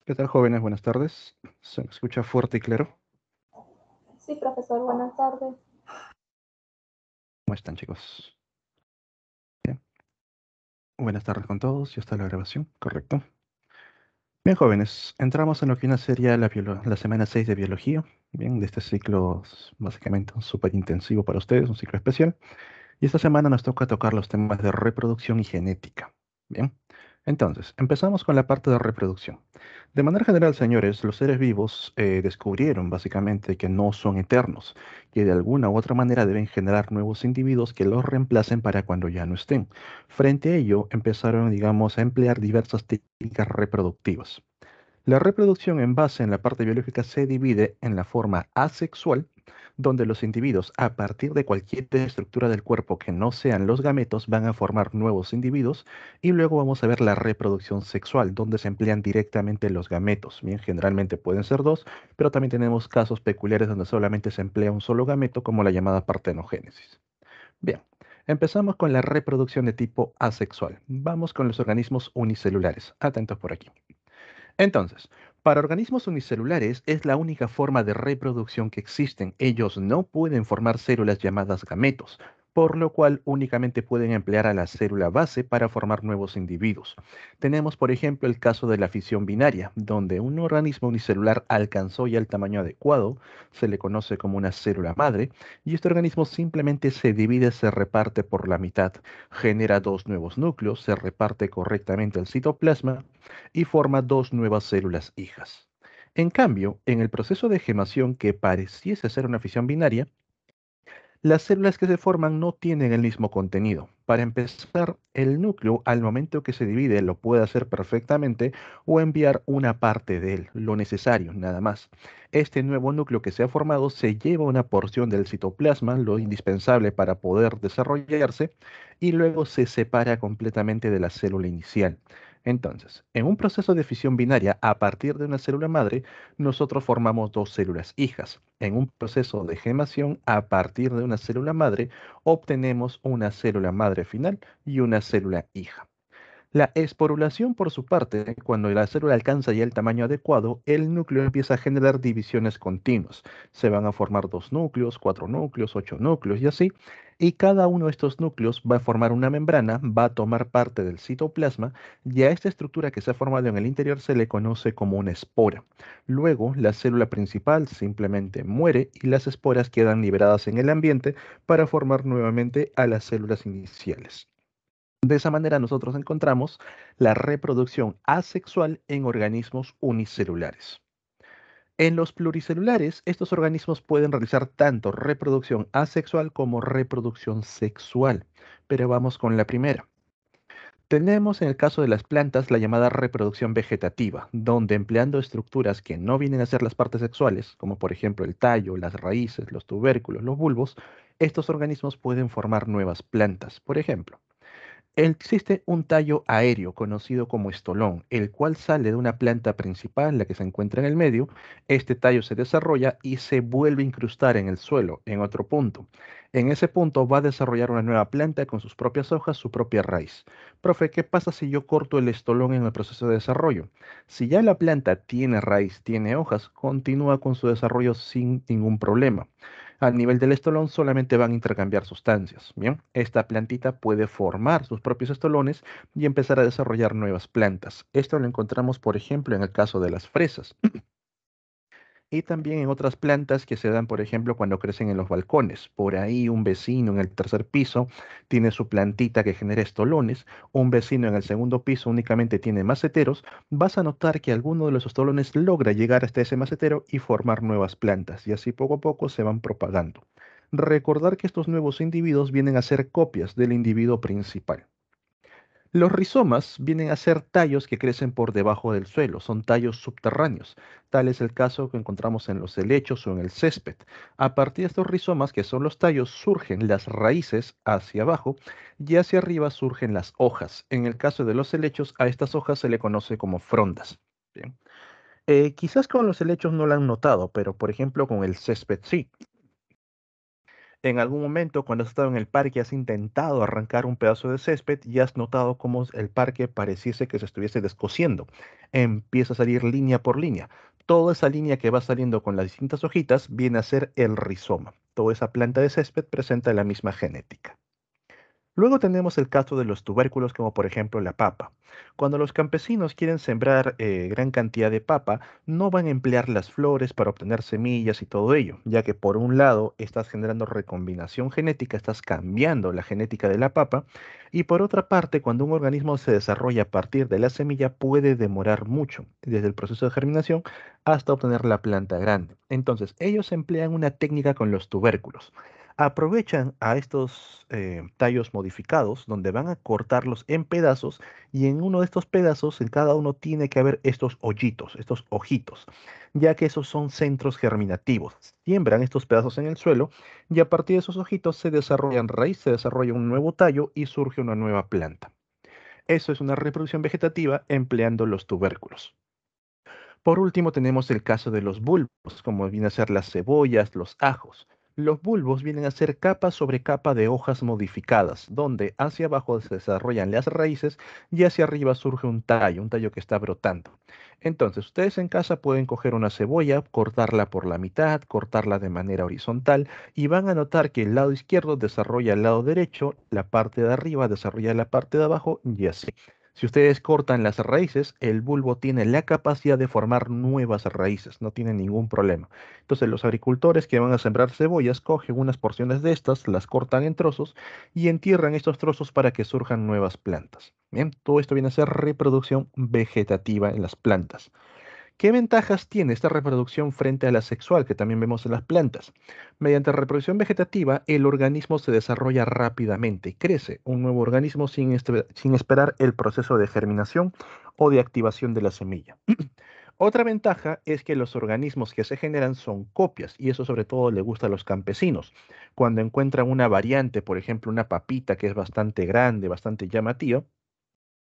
¿Qué tal, jóvenes? Buenas tardes. ¿Se me escucha fuerte y claro? Sí, profesor, buenas tardes. ¿Cómo están, chicos? Bien. Buenas tardes con todos. Ya está la grabación, correcto. Bien, jóvenes, entramos en lo que una sería la semana 6 de biología. Bien, de este ciclo básicamente súper intensivo para ustedes, un ciclo especial. Y esta semana nos toca tocar los temas de reproducción y genética. Bien, entonces, empezamos con la parte de reproducción. De manera general, señores, los seres vivos descubrieron básicamente que no son eternos, que de alguna u otra manera deben generar nuevos individuos que los reemplacen para cuando ya no estén. Frente a ello, empezaron, digamos, a emplear diversas técnicas reproductivas. La reproducción en base en la parte biológica se divide en la forma asexual, donde los individuos, a partir de cualquier estructura del cuerpo que no sean los gametos, van a formar nuevos individuos, y luego vamos a ver la reproducción sexual, donde se emplean directamente los gametos. Bien, generalmente pueden ser dos, pero también tenemos casos peculiares donde solamente se emplea un solo gameto, como la llamada partenogénesis. Bien, empezamos con la reproducción de tipo asexual. Vamos con los organismos unicelulares. Atentos por aquí. Entonces, para organismos unicelulares es la única forma de reproducción que existen. Ellos no pueden formar células llamadas gametos, por lo cual únicamente pueden emplear a la célula base para formar nuevos individuos. Tenemos, por ejemplo, el caso de la fisión binaria, donde un organismo unicelular alcanzó ya el tamaño adecuado, se le conoce como una célula madre, y este organismo simplemente se divide, se reparte por la mitad, genera dos nuevos núcleos, se reparte correctamente el citoplasma y forma dos nuevas células hijas. En cambio, en el proceso de gemación que pareciese ser una fisión binaria, las células que se forman no tienen el mismo contenido. Para empezar, el núcleo al momento que se divide lo puede hacer perfectamente o enviar una parte de él, lo necesario, nada más. Este nuevo núcleo que se ha formado se lleva una porción del citoplasma, lo indispensable para poder desarrollarse, y luego se separa completamente de la célula inicial. Entonces, en un proceso de fisión binaria, a partir de una célula madre, nosotros formamos dos células hijas. En un proceso de gemación, a partir de una célula madre, obtenemos una célula madre final y una célula hija. La esporulación, por su parte, cuando la célula alcanza ya el tamaño adecuado, el núcleo empieza a generar divisiones continuas. Se van a formar dos núcleos, cuatro núcleos, ocho núcleos y así. Y cada uno de estos núcleos va a formar una membrana, va a tomar parte del citoplasma, y a esta estructura que se ha formado en el interior se le conoce como una espora. Luego, la célula principal simplemente muere y las esporas quedan liberadas en el ambiente para formar nuevamente a las células iniciales. De esa manera nosotros encontramos la reproducción asexual en organismos unicelulares. En los pluricelulares, estos organismos pueden realizar tanto reproducción asexual como reproducción sexual. Pero vamos con la primera. Tenemos en el caso de las plantas la llamada reproducción vegetativa, donde empleando estructuras que no vienen a ser las partes sexuales, como por ejemplo el tallo, las raíces, los tubérculos, los bulbos, estos organismos pueden formar nuevas plantas. Por ejemplo, existe un tallo aéreo conocido como estolón, el cual sale de una planta principal, la que se encuentra en el medio. Este tallo se desarrolla y se vuelve a incrustar en el suelo, en otro punto. En ese punto va a desarrollar una nueva planta con sus propias hojas, su propia raíz. Profe, ¿qué pasa si yo corto el estolón en el proceso de desarrollo? Si ya la planta tiene raíz, tiene hojas, continúa con su desarrollo sin ningún problema. Al nivel del estolón solamente van a intercambiar sustancias. Bien, esta plantita puede formar sus propios estolones y empezar a desarrollar nuevas plantas. Esto lo encontramos, por ejemplo, en el caso de las fresas. Y también en otras plantas que se dan, por ejemplo, cuando crecen en los balcones. Por ahí un vecino en el tercer piso tiene su plantita que genera estolones, un vecino en el segundo piso únicamente tiene maceteros. Vas a notar que alguno de los estolones logra llegar hasta ese macetero y formar nuevas plantas, y así poco a poco se van propagando. Recordar que estos nuevos individuos vienen a ser copias del individuo principal. Los rizomas vienen a ser tallos que crecen por debajo del suelo, son tallos subterráneos. Tal es el caso que encontramos en los helechos o en el césped. A partir de estos rizomas, que son los tallos, surgen las raíces hacia abajo y hacia arriba surgen las hojas. En el caso de los helechos, a estas hojas se le conoce como frondas. Bien. Quizás con los helechos no lo han notado, pero por ejemplo con el césped sí. En algún momento, cuando has estado en el parque, has intentado arrancar un pedazo de césped y has notado cómo el parque pareciese que se estuviese descosiendo. Empieza a salir línea por línea. Toda esa línea que va saliendo con las distintas hojitas viene a ser el rizoma. Toda esa planta de césped presenta la misma genética. Luego tenemos el caso de los tubérculos como por ejemplo la papa. Cuando los campesinos quieren sembrar gran cantidad de papa, no van a emplear las flores para obtener semillas y todo ello, ya que por un lado estás generando recombinación genética, estás cambiando la genética de la papa, y por otra parte, cuando un organismo se desarrolla a partir de la semilla, puede demorar mucho, desde el proceso de germinación hasta obtener la planta grande. Entonces, ellos emplean una técnica con los tubérculos. Aprovechan a estos tallos modificados donde van a cortarlos en pedazos y en uno de estos pedazos, en cada uno tiene que haber estos hoyitos, estos ojitos, ya que esos son centros germinativos. Siembran estos pedazos en el suelo y a partir de esos ojitos se desarrollan raíz, se desarrolla un nuevo tallo y surge una nueva planta. Eso es una reproducción vegetativa empleando los tubérculos. Por último, tenemos el caso de los bulbos, como vienen a ser las cebollas, los ajos. Los bulbos vienen a ser capa sobre capa de hojas modificadas, donde hacia abajo se desarrollan las raíces y hacia arriba surge un tallo que está brotando. Entonces, ustedes en casa pueden coger una cebolla, cortarla por la mitad, cortarla de manera horizontal y van a notar que el lado izquierdo desarrolla el lado derecho, la parte de arriba desarrolla la parte de abajo y así. Si ustedes cortan las raíces, el bulbo tiene la capacidad de formar nuevas raíces, no tiene ningún problema. Entonces los agricultores que van a sembrar cebollas cogen unas porciones de estas, las cortan en trozos y entierran estos trozos para que surjan nuevas plantas. Bien, todo esto viene a ser reproducción vegetativa en las plantas. ¿Qué ventajas tiene esta reproducción frente a la sexual que también vemos en las plantas? Mediante reproducción vegetativa, el organismo se desarrolla rápidamente, crece un nuevo organismo sin esperar el proceso de germinación o de activación de la semilla. Otra ventaja es que los organismos que se generan son copias y eso sobre todo le gusta a los campesinos. Cuando encuentran una variante, por ejemplo, una papita que es bastante grande, bastante llamativa,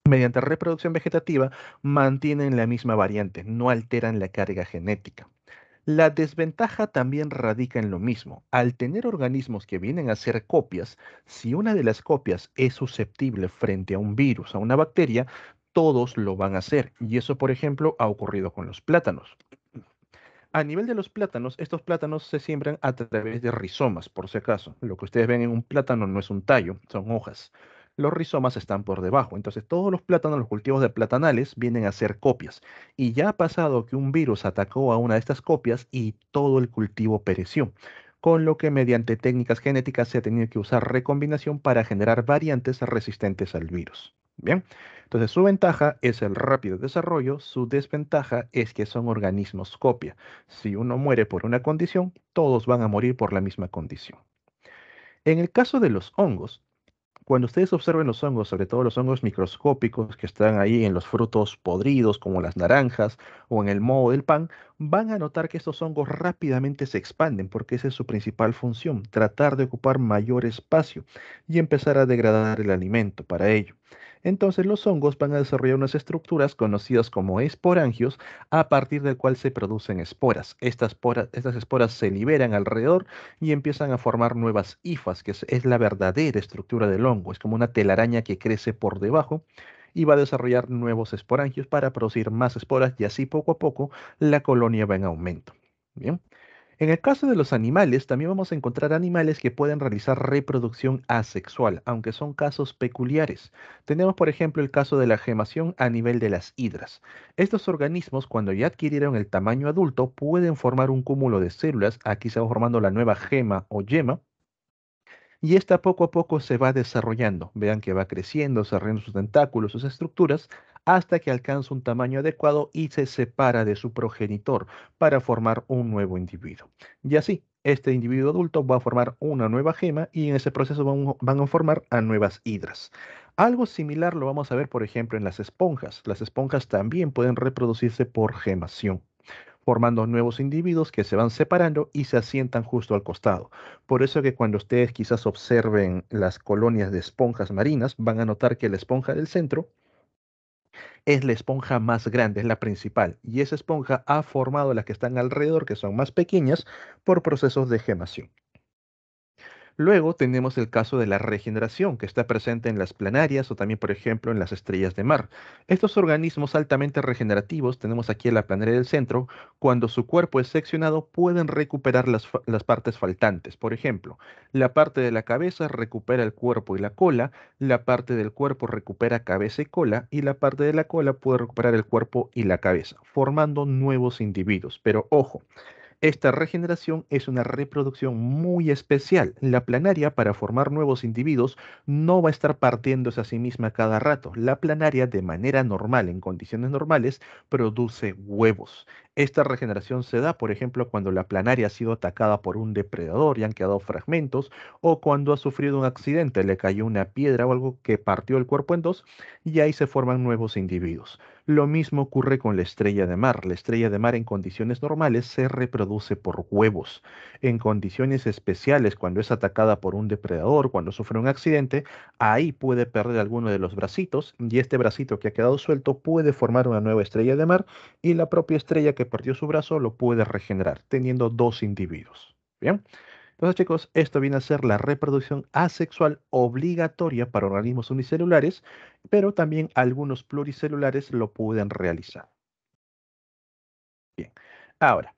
mediante reproducción vegetativa, mantienen la misma variante, no alteran la carga genética. La desventaja también radica en lo mismo. Al tener organismos que vienen a ser copias, si una de las copias es susceptible frente a un virus, a una bacteria, todos lo van a hacer. Y eso, por ejemplo, ha ocurrido con los plátanos. A nivel de los plátanos, estos plátanos se siembran a través de rizomas, por si acaso. Lo que ustedes ven en un plátano no es un tallo, son hojas. Los rizomas están por debajo. Entonces, todos los plátanos, los cultivos de platanales, vienen a ser copias. Y ya ha pasado que un virus atacó a una de estas copias y todo el cultivo pereció. Con lo que mediante técnicas genéticas se ha tenido que usar recombinación para generar variantes resistentes al virus. Bien. Entonces, su ventaja es el rápido desarrollo, su desventaja es que son organismos copia. Si uno muere por una condición, todos van a morir por la misma condición. En el caso de los hongos, cuando ustedes observen los hongos, sobre todo los hongos microscópicos que están ahí en los frutos podridos, como las naranjas o en el moho del pan, van a notar que estos hongos rápidamente se expanden porque esa es su principal función, tratar de ocupar mayor espacio y empezar a degradar el alimento para ello. Entonces los hongos van a desarrollar unas estructuras conocidas como esporangios, a partir del cual se producen esporas. Estas esporas se liberan alrededor y empiezan a formar nuevas hifas, que es la verdadera estructura del hongo. Es como una telaraña que crece por debajo y va a desarrollar nuevos esporangios para producir más esporas y así poco a poco la colonia va en aumento. Bien. En el caso de los animales, también vamos a encontrar animales que pueden realizar reproducción asexual, aunque son casos peculiares. Tenemos, por ejemplo, el caso de la gemación a nivel de las hidras. Estos organismos, cuando ya adquirieron el tamaño adulto, pueden formar un cúmulo de células, aquí se va formando la nueva gema o yema, y esta poco a poco se va desarrollando. Vean que va creciendo, desarrollando sus tentáculos, sus estructuras, hasta que alcanza un tamaño adecuado y se separa de su progenitor para formar un nuevo individuo. Y así, este individuo adulto va a formar una nueva gema y en ese proceso van a formar a nuevas hidras. Algo similar lo vamos a ver, por ejemplo, en las esponjas. Las esponjas también pueden reproducirse por gemación, formando nuevos individuos que se van separando y se asientan justo al costado. Por eso que cuando ustedes quizás observen las colonias de esponjas marinas, van a notar que la esponja del centro es la esponja más grande, es la principal, y esa esponja ha formado las que están alrededor, que son más pequeñas, por procesos de gemación. Luego tenemos el caso de la regeneración, que está presente en las planarias o también, por ejemplo, en las estrellas de mar. Estos organismos altamente regenerativos, tenemos aquí en la planaria del centro, cuando su cuerpo es seccionado, pueden recuperar las partes faltantes. Por ejemplo, la parte de la cabeza recupera el cuerpo y la cola, la parte del cuerpo recupera cabeza y cola, y la parte de la cola puede recuperar el cuerpo y la cabeza, formando nuevos individuos. Pero ojo, esta regeneración es una reproducción muy especial. La planaria, para formar nuevos individuos, no va a estar partiéndose a sí misma cada rato. La planaria, de manera normal, en condiciones normales, produce huevos. Esta regeneración se da, por ejemplo, cuando la planaria ha sido atacada por un depredador y han quedado fragmentos, o cuando ha sufrido un accidente, le cayó una piedra o algo que partió el cuerpo en dos, y ahí se forman nuevos individuos. Lo mismo ocurre con la estrella de mar. La estrella de mar en condiciones normales se reproduce por huevos. En condiciones especiales, cuando es atacada por un depredador, cuando sufre un accidente, ahí puede perder alguno de los bracitos y este bracito que ha quedado suelto puede formar una nueva estrella de mar y la propia estrella que perdió su brazo lo puede regenerar, teniendo dos individuos. Bien. Entonces, chicos, esto viene a ser la reproducción asexual obligatoria para organismos unicelulares, pero también algunos pluricelulares lo pueden realizar. Bien. Ahora,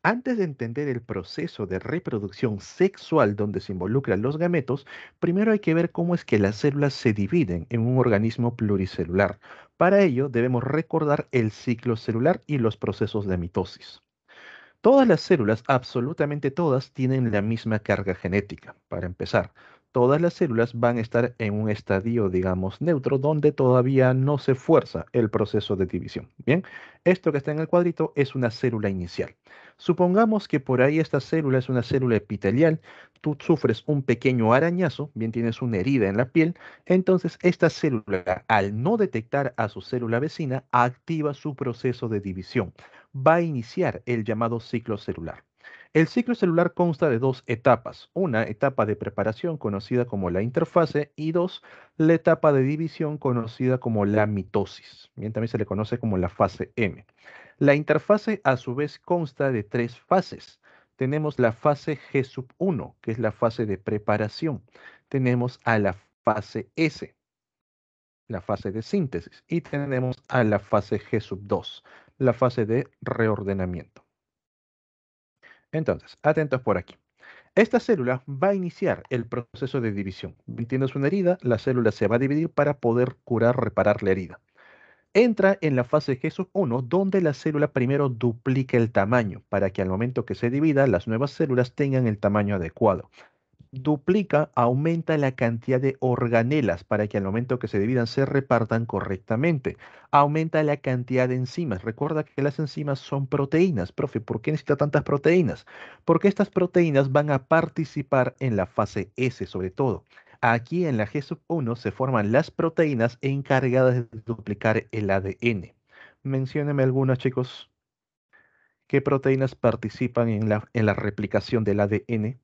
antes de entender el proceso de reproducción sexual donde se involucran los gametos, primero hay que ver cómo es que las células se dividen en un organismo pluricelular. Para ello, debemos recordar el ciclo celular y los procesos de mitosis. Todas las células, absolutamente todas, tienen la misma carga genética. Para empezar, todas las células van a estar en un estadio, digamos, neutro, donde todavía no se fuerza el proceso de división. Bien, esto que está en el cuadrito es una célula inicial. Supongamos que por ahí esta célula es una célula epitelial, tú sufres un pequeño arañazo, bien tienes una herida en la piel, entonces esta célula, al no detectar a su célula vecina, activa su proceso de división, va a iniciar el llamado ciclo celular. El ciclo celular consta de dos etapas, una etapa de preparación conocida como la interfase y dos, la etapa de división conocida como la mitosis. Bien, también se le conoce como la fase M. La interfase a su vez consta de tres fases. Tenemos la fase G1, que es la fase de preparación. Tenemos a la fase S, la fase de síntesis, y tenemos a la fase G2, la fase de reordenamiento. Entonces, atentos por aquí. Esta célula va a iniciar el proceso de división. Tienes una herida, la célula se va a dividir para poder curar, reparar la herida. Entra en la fase G1, donde la célula primero duplica el tamaño, para que al momento que se divida, las nuevas células tengan el tamaño adecuado. Duplica, aumenta la cantidad de organelas para que al momento que se dividan se repartan correctamente. Aumenta la cantidad de enzimas. Recuerda que las enzimas son proteínas. Profe, ¿por qué necesita tantas proteínas? Porque estas proteínas van a participar en la fase S sobre todo. Aquí en la G1 se forman las proteínas encargadas de duplicar el ADN. Mencióneme algunas, chicos. ¿Qué proteínas participan en la replicación del ADN?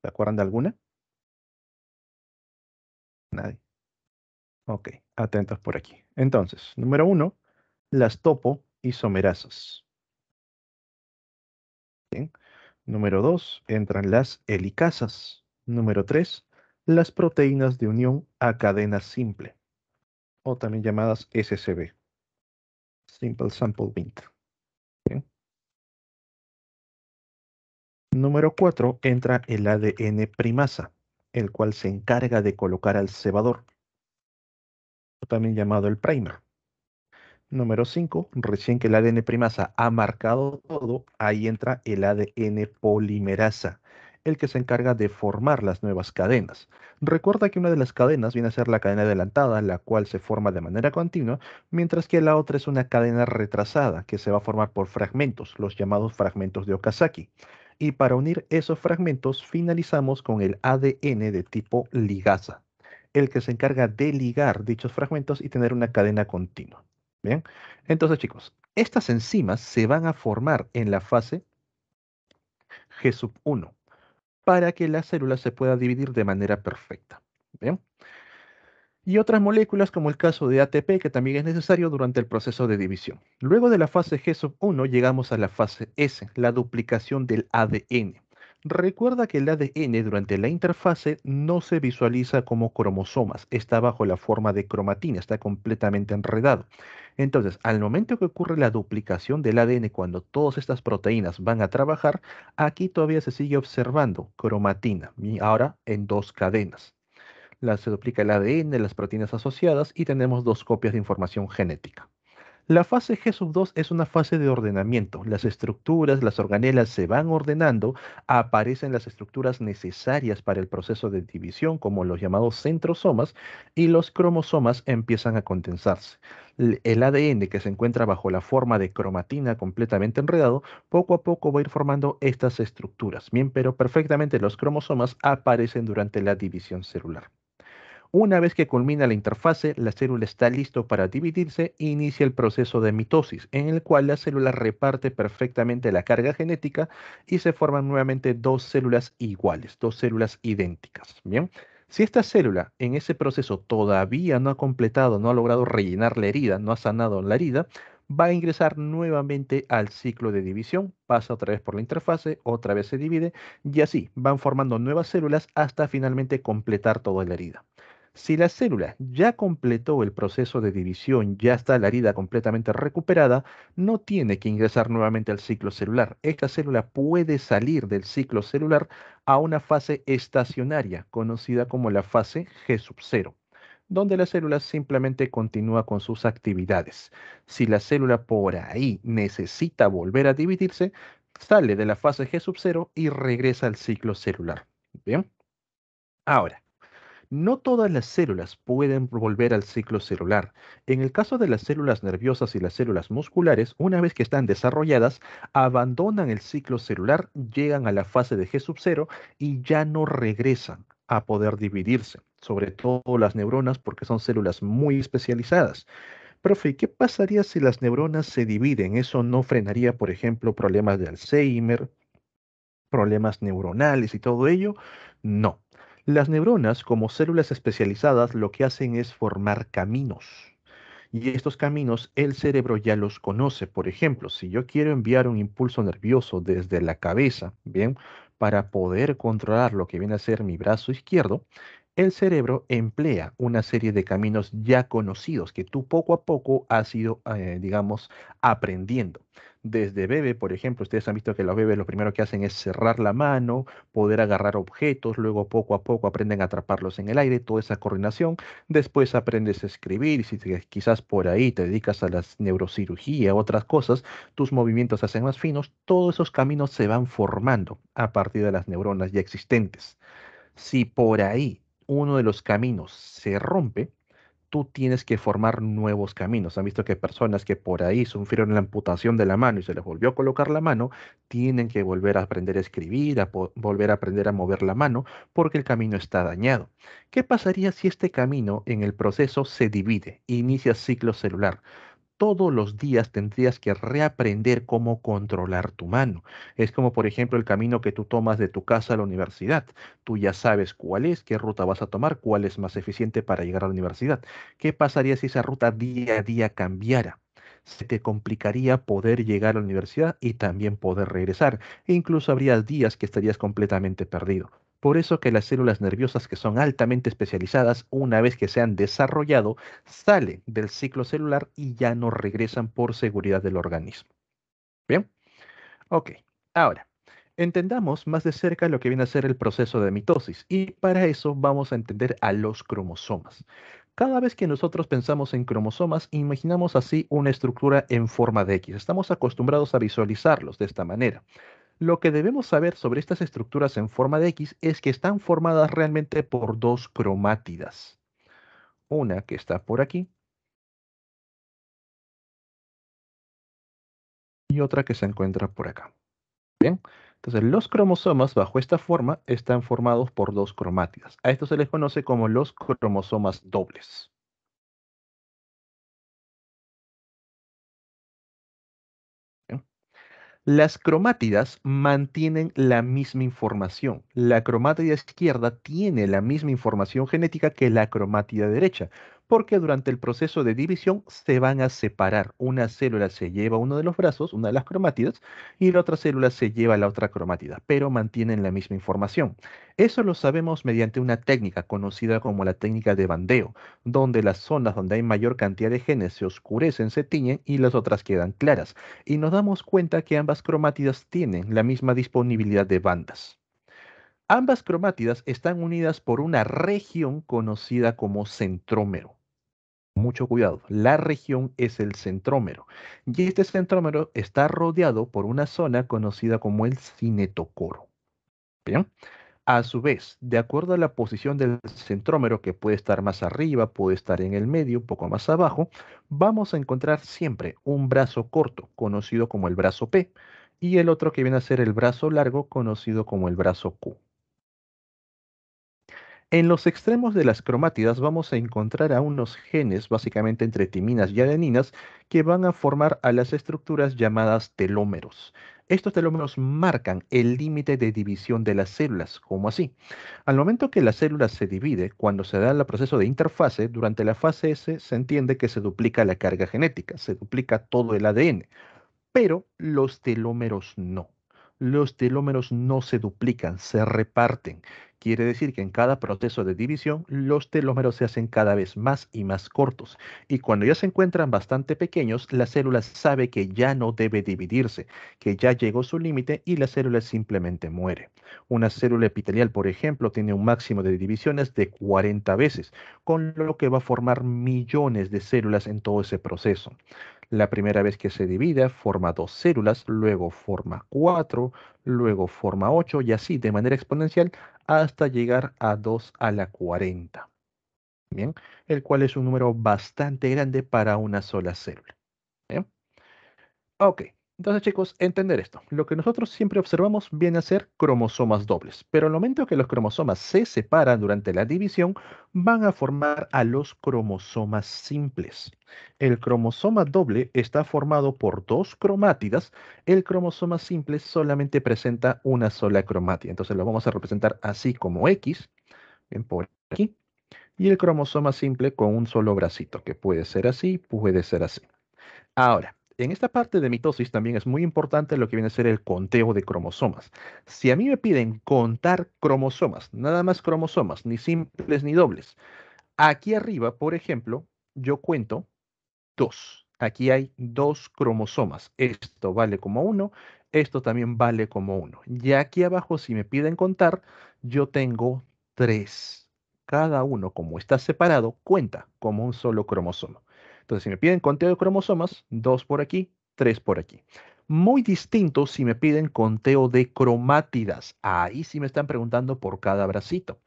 ¿Se acuerdan de alguna? Nadie. Ok, atentos por aquí. Entonces, número uno, las topoisomerasas. Bien. Número dos, entran las helicasas. Número tres, las proteínas de unión a cadena simple, o también llamadas SCB, Simple Sample Bint. Bien. Número cuatro, entra el ADN primasa, el cual se encarga de colocar al cebador, o también llamado el primer. Número 5, recién que el ADN primasa ha marcado todo, ahí entra el ADN polimerasa, el que se encarga de formar las nuevas cadenas. Recuerda que una de las cadenas viene a ser la cadena adelantada, la cual se forma de manera continua, mientras que la otra es una cadena retrasada, que se va a formar por fragmentos, los llamados fragmentos de Okazaki. Y para unir esos fragmentos, finalizamos con el ADN de tipo ligasa, el que se encarga de ligar dichos fragmentos y tener una cadena continua. Bien, entonces chicos, estas enzimas se van a formar en la fase G1 para que la célula se pueda dividir de manera perfecta. Bien, y otras moléculas como el caso de ATP, que también es necesario durante el proceso de división. Luego de la fase G1 llegamos a la fase S, la duplicación del ADN. Recuerda que el ADN durante la interfase no se visualiza como cromosomas, está bajo la forma de cromatina, está completamente enredado. Entonces, al momento que ocurre la duplicación del ADN, cuando todas estas proteínas van a trabajar, aquí todavía se sigue observando cromatina, y ahora en dos cadenas. Se duplica el ADN, las proteínas asociadas y tenemos dos copias de información genética. La fase G2 es una fase de ordenamiento. Las estructuras, las organelas se van ordenando, aparecen las estructuras necesarias para el proceso de división, como los llamados centrosomas, y los cromosomas empiezan a condensarse. El ADN que se encuentra bajo la forma de cromatina completamente enredado, poco a poco va a ir formando estas estructuras. Bien, pero perfectamente los cromosomas aparecen durante la división celular. Una vez que culmina la interfase, la célula está listo para dividirse e inicia el proceso de mitosis, en el cual la célula reparte perfectamente la carga genética y se forman nuevamente dos células iguales, dos células idénticas. Bien, si esta célula en ese proceso todavía no ha completado, no ha logrado rellenar la herida, no ha sanado la herida, va a ingresar nuevamente al ciclo de división, pasa otra vez por la interfase, otra vez se divide y así van formando nuevas células hasta finalmente completar toda la herida. Si la célula ya completó el proceso de división, ya está la herida completamente recuperada, no tiene que ingresar nuevamente al ciclo celular. Esta célula puede salir del ciclo celular a una fase estacionaria, conocida como la fase G sub 0, donde la célula simplemente continúa con sus actividades. Si la célula por ahí necesita volver a dividirse, sale de la fase G sub 0 y regresa al ciclo celular. Bien, ahora. No todas las células pueden volver al ciclo celular. En el caso de las células nerviosas y las células musculares, una vez que están desarrolladas, abandonan el ciclo celular, llegan a la fase de G sub 0 y ya no regresan a poder dividirse, sobre todo las neuronas porque son células muy especializadas. Profe, ¿qué pasaría si las neuronas se dividen? ¿Eso no frenaría, por ejemplo, problemas de Alzheimer, problemas neuronales y todo ello? No. Las neuronas, como células especializadas, lo que hacen es formar caminos. Y estos caminos el cerebro ya los conoce. Por ejemplo, si yo quiero enviar un impulso nervioso desde la cabeza, bien, para poder controlar lo que viene a ser mi brazo izquierdo, el cerebro emplea una serie de caminos ya conocidos que tú poco a poco has ido, digamos, aprendiendo. Desde bebé, por ejemplo, ustedes han visto que los bebés lo primero que hacen es cerrar la mano, poder agarrar objetos, luego poco a poco aprenden a atraparlos en el aire, toda esa coordinación. Después aprendes a escribir y si quizás por ahí te dedicas a la neurocirugía u otras cosas, tus movimientos se hacen más finos, todos esos caminos se van formando a partir de las neuronas ya existentes. Si por ahí uno de los caminos se rompe, tú tienes que formar nuevos caminos. Han visto que personas que por ahí sufrieron la amputación de la mano y se les volvió a colocar la mano, tienen que volver a aprender a escribir, volver a aprender a mover la mano, porque el camino está dañado. ¿Qué pasaría si este camino en el proceso se divide, inicia ciclo celular? Todos los días tendrías que reaprender cómo controlar tu mano. Es como, por ejemplo, el camino que tú tomas de tu casa a la universidad. Tú ya sabes cuál es, qué ruta vas a tomar, cuál es más eficiente para llegar a la universidad. ¿Qué pasaría si esa ruta día a día cambiara? Se te complicaría poder llegar a la universidad y también poder regresar. E incluso habría días que estarías completamente perdido. Por eso que las células nerviosas que son altamente especializadas, una vez que se han desarrollado, salen del ciclo celular y ya no regresan por seguridad del organismo. Bien, ok. Ahora, entendamos más de cerca lo que viene a ser el proceso de mitosis y para eso vamos a entender a los cromosomas. Cada vez que nosotros pensamos en cromosomas, imaginamos así una estructura en forma de X. Estamos acostumbrados a visualizarlos de esta manera. Lo que debemos saber sobre estas estructuras en forma de X es que están formadas realmente por dos cromátidas. Una que está por aquí y otra que se encuentra por acá. Bien, entonces los cromosomas bajo esta forma están formados por dos cromátidas. A esto se les conoce como los cromosomas dobles. Bien. Las cromátidas mantienen la misma información. La cromátida izquierda tiene la misma información genética que la cromátida derecha, porque durante el proceso de división se van a separar. Una célula se lleva uno de los brazos, una de las cromátidas, y la otra célula se lleva la otra cromátida, pero mantienen la misma información. Eso lo sabemos mediante una técnica conocida como la técnica de bandeo, donde las zonas donde hay mayor cantidad de genes se oscurecen, se tiñen y las otras quedan claras, y nos damos cuenta que ambas cromátidas tienen la misma disponibilidad de bandas. Ambas cromátidas están unidas por una región conocida como centrómero. Mucho cuidado, la región es el centrómero y este centrómero está rodeado por una zona conocida como el cinetocoro. Bien, a su vez, de acuerdo a la posición del centrómero, que puede estar más arriba, puede estar en el medio, un poco más abajo, vamos a encontrar siempre un brazo corto, conocido como el brazo P, y el otro que viene a ser el brazo largo, conocido como el brazo Q. En los extremos de las cromátidas vamos a encontrar a unos genes, básicamente entre timinas y adeninas, que van a formar a las estructuras llamadas telómeros. Estos telómeros marcan el límite de división de las células, como así. Al momento que la célula se divide, cuando se da el proceso de interfase, durante la fase S se entiende que se duplica la carga genética, se duplica todo el ADN. Pero los telómeros no. Los telómeros no se duplican, se reparten. Quiere decir que en cada proceso de división los telómeros se hacen cada vez más y más cortos. Y cuando ya se encuentran bastante pequeños, la célula sabe que ya no debe dividirse, que ya llegó su límite y la célula simplemente muere. Una célula epitelial, por ejemplo, tiene un máximo de divisiones de 40 veces, con lo que va a formar millones de células en todo ese proceso. La primera vez que se divide forma dos células, luego forma cuatro, luego forma ocho y así de manera exponencial hasta llegar a 2 a la 40. Bien, el cual es un número bastante grande para una sola célula. Bien. Ok, entonces chicos, entender esto. Lo que nosotros siempre observamos viene a ser cromosomas dobles, pero al momento que los cromosomas se separan durante la división, van a formar a los cromosomas simples. El cromosoma doble está formado por dos cromátidas, el cromosoma simple solamente presenta una sola cromátida, entonces lo vamos a representar así como X, bien por aquí, y el cromosoma simple con un solo bracito, que puede ser así, puede ser así. Ahora, en esta parte de mitosis también es muy importante lo que viene a ser el conteo de cromosomas. Si a mí me piden contar cromosomas, nada más cromosomas, ni simples ni dobles, aquí arriba, por ejemplo, yo cuento dos. Aquí hay dos cromosomas. Esto vale como uno, esto también vale como uno. Y aquí abajo, si me piden contar, yo tengo tres. Cada uno, como está separado, cuenta como un solo cromosoma. Entonces, si me piden conteo de cromosomas, dos por aquí, tres por aquí. Muy distinto si me piden conteo de cromátidas. Ahí sí me están preguntando por cada bracito.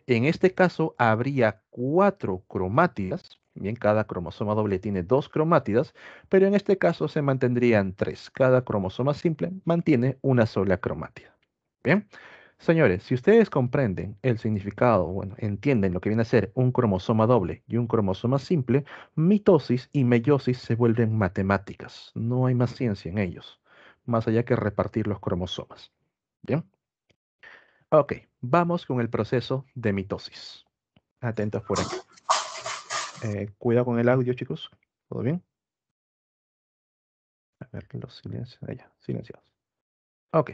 En este caso habría cuatro cromátidas, bien, cada cromosoma doble tiene dos cromátidas, pero en este caso se mantendrían tres. Cada cromosoma simple mantiene una sola cromátida. Bien, señores, si ustedes comprenden el significado, bueno, entienden lo que viene a ser un cromosoma doble y un cromosoma simple, mitosis y meiosis se vuelven matemáticas. No hay más ciencia en ellos, más allá que repartir los cromosomas. Bien. Ok, vamos con el proceso de mitosis. Atentos por aquí. Cuidado con el audio, chicos. ¿Todo bien? A ver, los silencios. Allá, silenciados. Ok.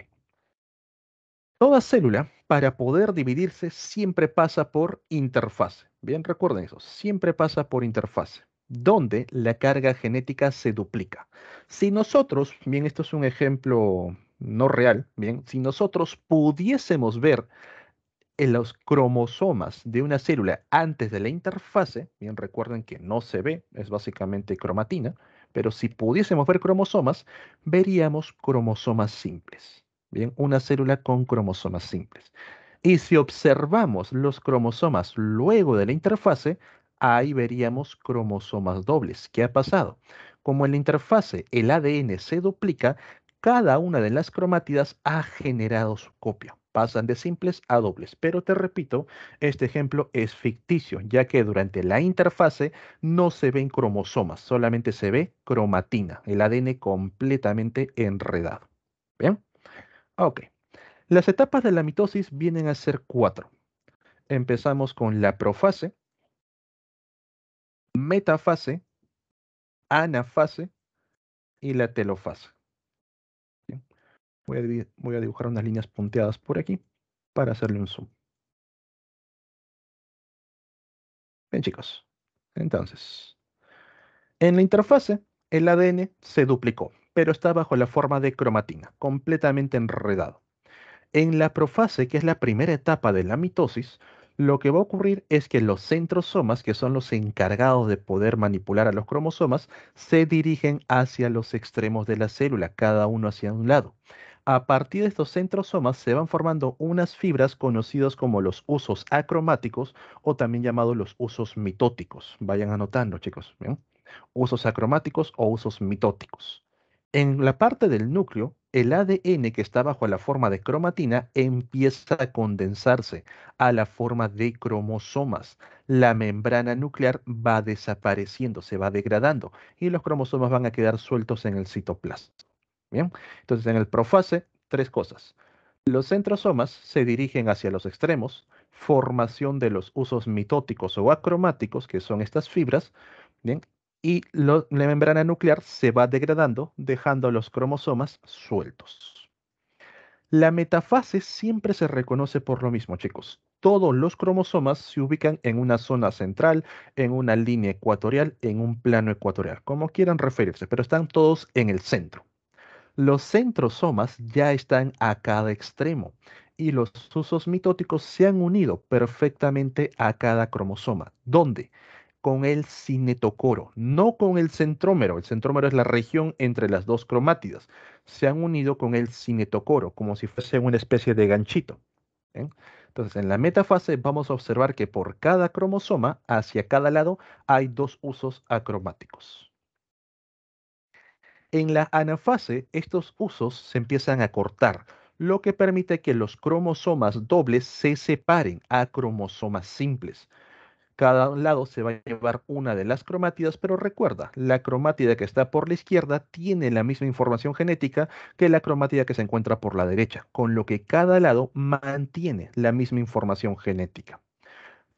Toda célula, para poder dividirse, siempre pasa por interfase. Bien, recuerden eso. Siempre pasa por interfase, donde la carga genética se duplica. Si nosotros, bien, esto es un ejemplo no real, bien, si nosotros pudiésemos ver en los cromosomas de una célula antes de la interfase, bien recuerden que no se ve, es básicamente cromatina, pero si pudiésemos ver cromosomas, veríamos cromosomas simples. Bien, una célula con cromosomas simples. Y si observamos los cromosomas luego de la interfase, ahí veríamos cromosomas dobles. ¿Qué ha pasado? Como en la interfase el ADN se duplica, cada una de las cromátidas ha generado su copia. Pasan de simples a dobles. Pero te repito, este ejemplo es ficticio, ya que durante la interfase no se ven cromosomas, solamente se ve cromatina, el ADN completamente enredado. Bien, ok. Las etapas de la mitosis vienen a ser 4. Empezamos con la profase, metafase, anafase y la telofase. Bien, voy a dibujar unas líneas punteadas por aquí para hacerle un zoom. Bien, chicos. Entonces, en la interfase, el ADN se duplicó, pero está bajo la forma de cromatina, completamente enredado. En la profase, que es la primera etapa de la mitosis, lo que va a ocurrir es que los centrosomas, que son los encargados de poder manipular a los cromosomas, se dirigen hacia los extremos de la célula, cada uno hacia un lado. A partir de estos centrosomas se van formando unas fibras conocidos como los usos acromáticos o también llamados los usos mitóticos. Vayan anotando, chicos. ¿Bien? Usos acromáticos o usos mitóticos. En la parte del núcleo, el ADN que está bajo la forma de cromatina empieza a condensarse a la forma de cromosomas. La membrana nuclear va desapareciendo, se va degradando y los cromosomas van a quedar sueltos en el citoplasma. Bien, entonces en el profase, tres cosas. Los centrosomas se dirigen hacia los extremos, formación de los usos mitóticos o acromáticos, que son estas fibras, ¿bien? Y la membrana nuclear se va degradando, dejando los cromosomas sueltos. La metafase siempre se reconoce por lo mismo, chicos. Todos los cromosomas se ubican en una zona central, en una línea ecuatorial, en un plano ecuatorial, como quieran referirse, pero están todos en el centro. Los centrosomas ya están a cada extremo y los usos mitóticos se han unido perfectamente a cada cromosoma. ¿Dónde? Con el cinetocoro, no con el centrómero. El centrómero es la región entre las dos cromátidas. Se han unido con el cinetocoro, como si fuese una especie de ganchito. ¿Bien? Entonces, en la metafase vamos a observar que por cada cromosoma, hacia cada lado, hay dos usos acromáticos. En la anafase, estos usos se empiezan a cortar, lo que permite que los cromosomas dobles se separen a cromosomas simples. Cada lado se va a llevar una de las cromátidas, pero recuerda, la cromátida que está por la izquierda tiene la misma información genética que la cromátida que se encuentra por la derecha, con lo que cada lado mantiene la misma información genética.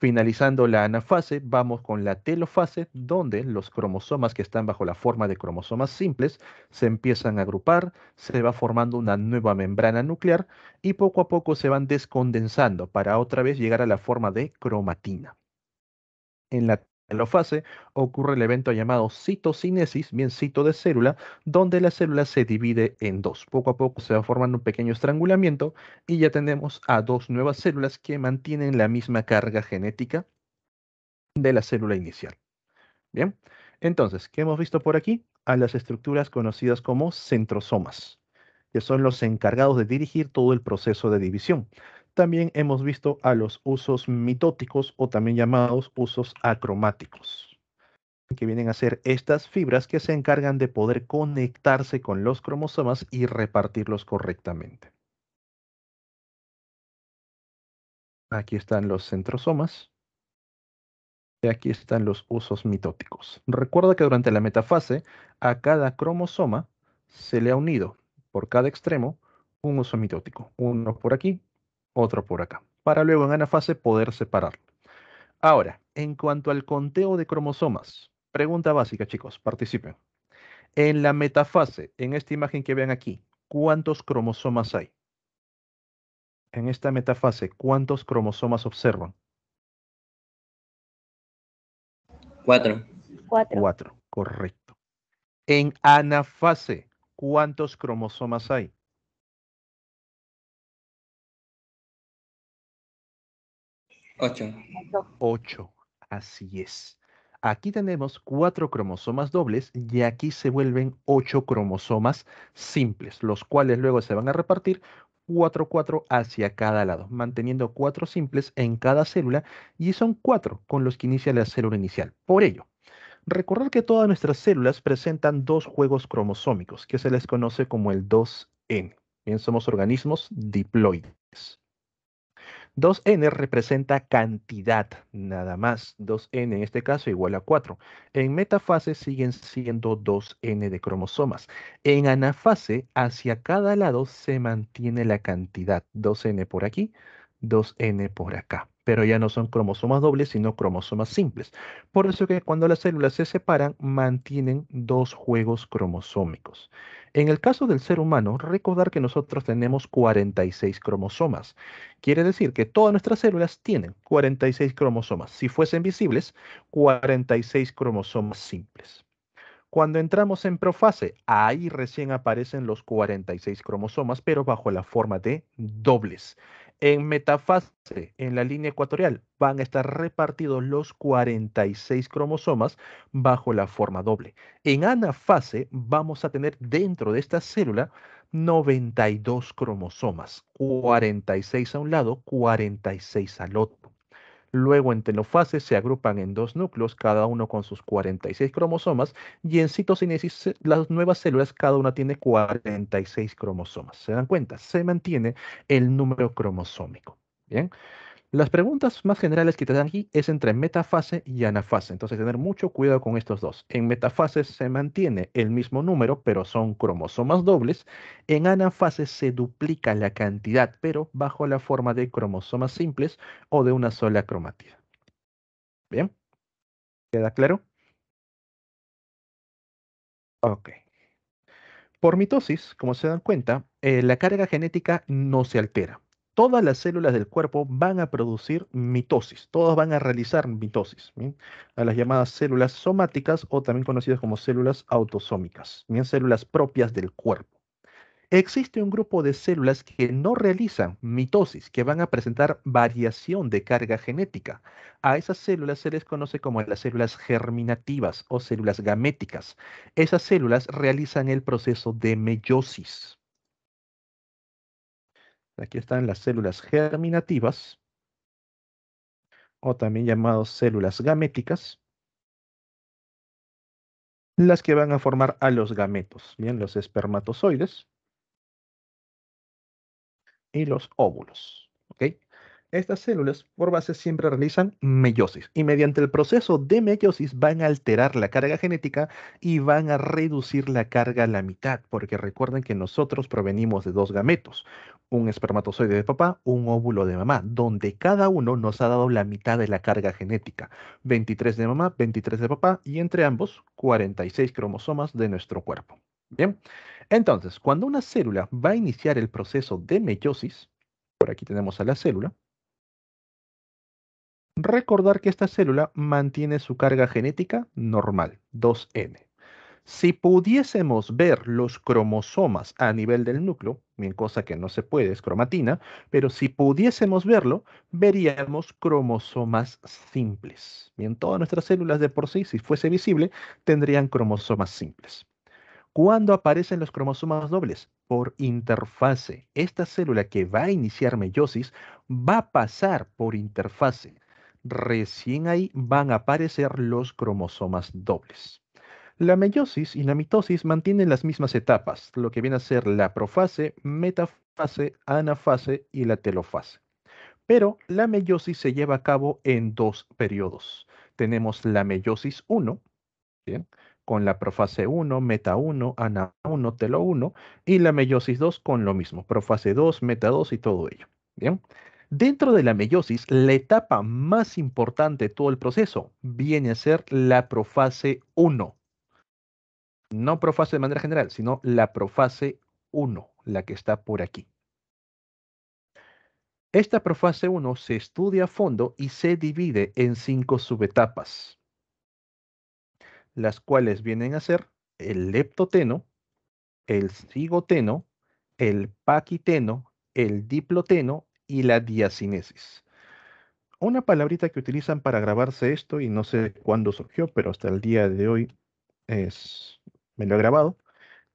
Finalizando la anafase, vamos con la telofase, donde los cromosomas que están bajo la forma de cromosomas simples se empiezan a agrupar, se va formando una nueva membrana nuclear y poco a poco se van descondensando para otra vez llegar a la forma de cromatina. En la telofase ocurre el evento llamado citocinesis, bien cito de célula, donde la célula se divide en dos. Poco a poco se va formando un pequeño estrangulamiento y ya tenemos a dos nuevas células que mantienen la misma carga genética de la célula inicial. Bien, entonces, ¿qué hemos visto por aquí? A las estructuras conocidas como centrosomas, que son los encargados de dirigir todo el proceso de división. También hemos visto a los usos mitóticos o también llamados usos acromáticos, que vienen a ser estas fibras que se encargan de poder conectarse con los cromosomas y repartirlos correctamente. Aquí están los centrosomas. Y aquí están los usos mitóticos. Recuerda que durante la metafase, a cada cromosoma se le ha unido por cada extremo un uso mitótico. Uno por aquí, otro por acá. Para luego en anafase poder separarlo. Ahora, en cuanto al conteo de cromosomas, pregunta básica, chicos, participen. En la metafase, en esta imagen que ven aquí, ¿cuántos cromosomas hay? En esta metafase, ¿cuántos cromosomas observan? 4. 4. 4, correcto. En anafase, ¿cuántos cromosomas hay? 8. 8. Así es. Aquí tenemos 4 cromosomas dobles y aquí se vuelven 8 cromosomas simples, los cuales luego se van a repartir 4, 4 hacia cada lado, manteniendo 4 simples en cada célula y son 4 con los que inicia la célula inicial. Por ello, recordar que todas nuestras células presentan dos juegos cromosómicos, que se les conoce como el 2N. Bien, somos organismos diploides. 2n representa cantidad, nada más. 2n en este caso igual a 4. En metafase siguen siendo 2n de cromosomas. En anafase, hacia cada lado se mantiene la cantidad. 2n por aquí, 2n por acá. Pero ya no son cromosomas dobles, sino cromosomas simples. Por eso que cuando las células se separan, mantienen dos juegos cromosómicos. En el caso del ser humano, recordar que nosotros tenemos 46 cromosomas. Quiere decir que todas nuestras células tienen 46 cromosomas. Si fuesen visibles, 46 cromosomas simples. Cuando entramos en profase, ahí recién aparecen los 46 cromosomas, pero bajo la forma de dobles. En metafase, en la línea ecuatorial, van a estar repartidos los 46 cromosomas bajo la forma doble. En anafase, vamos a tener dentro de esta célula 92 cromosomas, 46 a un lado, 46 al otro. Luego en telofase se agrupan en dos núcleos, cada uno con sus 46 cromosomas, y en citocinesis las nuevas células, cada una tiene 46 cromosomas. ¿Se dan cuenta? Se mantiene el número cromosómico. Bien. Las preguntas más generales que te dan aquí es entre metafase y anafase. Entonces, tener mucho cuidado con estos dos. En metafase se mantiene el mismo número, pero son cromosomas dobles. En anafase se duplica la cantidad, pero bajo la forma de cromosomas simples o de una sola cromatida. ¿Bien? ¿Queda claro? Ok. Por mitosis, como se dan cuenta, la carga genética no se altera. Todas las células del cuerpo van a producir mitosis, todas van a realizar mitosis, ¿bien? A las llamadas células somáticas o también conocidas como células autosómicas, bien, células propias del cuerpo. Existe un grupo de células que no realizan mitosis, que van a presentar variación de carga genética. A esas células se les conoce como las células germinativas o células gaméticas. Esas células realizan el proceso de meiosis. Aquí están las células germinativas o también llamadas células gaméticas, las que van a formar a los gametos, bien, los espermatozoides y los óvulos. ¿Ok? Estas células por base siempre realizan meiosis y mediante el proceso de meiosis van a alterar la carga genética y van a reducir la carga a la mitad, porque recuerden que nosotros provenimos de dos gametos, un espermatozoide de papá, un óvulo de mamá, donde cada uno nos ha dado la mitad de la carga genética, 23 de mamá, 23 de papá y entre ambos 46 cromosomas de nuestro cuerpo. Bien. Entonces, cuando una célula va a iniciar el proceso de meiosis, por aquí tenemos a la célula, recordar que esta célula mantiene su carga genética normal, 2n. Si pudiésemos ver los cromosomas a nivel del núcleo, bien, cosa que no se puede, es cromatina, pero si pudiésemos verlo, veríamos cromosomas simples. Bien, todas nuestras células de por sí, si fuese visible, tendrían cromosomas simples. ¿Cuándo aparecen los cromosomas dobles? Por interfase. Esta célula que va a iniciar meiosis va a pasar por interfase. Recién ahí van a aparecer los cromosomas dobles. La meiosis y la mitosis mantienen las mismas etapas, lo que viene a ser la profase, metafase, anafase y la telofase. Pero la meiosis se lleva a cabo en dos periodos. Tenemos la meiosis 1, ¿bien? Con la profase 1, meta 1, ana 1, telo 1 y la meiosis 2 con lo mismo, profase 2, meta 2 y todo ello. Bien. Dentro de la meiosis, la etapa más importante de todo el proceso viene a ser la profase 1. No profase de manera general, sino la profase 1, la que está por aquí. Esta profase 1 se estudia a fondo y se divide en 5 subetapas, las cuales vienen a ser el leptoteno, el cigoteno, el paquiteno, el diploteno y la diacinesis. Una palabrita que utilizan para grabarse esto, y no sé cuándo surgió, pero hasta el día de hoy me lo he grabado,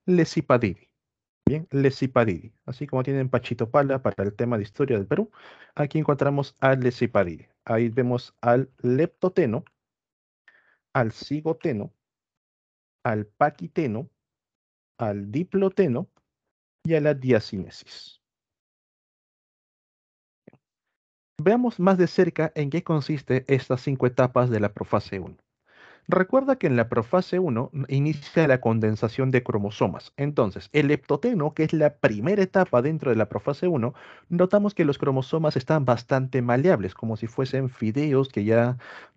lesipadidi. Bien, lesipadidi. Así como tienen Pachito Pala para el tema de historia del Perú, aquí encontramos al lesipadidi. Ahí vemos al leptoteno, al cigoteno, al paquiteno, al diploteno y a la diacinesis. Veamos más de cerca en qué consiste estas 5 etapas de la profase 1. Recuerda que en la profase 1 inicia la condensación de cromosomas. Entonces, el leptoteno, que es la primera etapa dentro de la profase 1, notamos que los cromosomas están bastante maleables, como si fuesen fideos que ya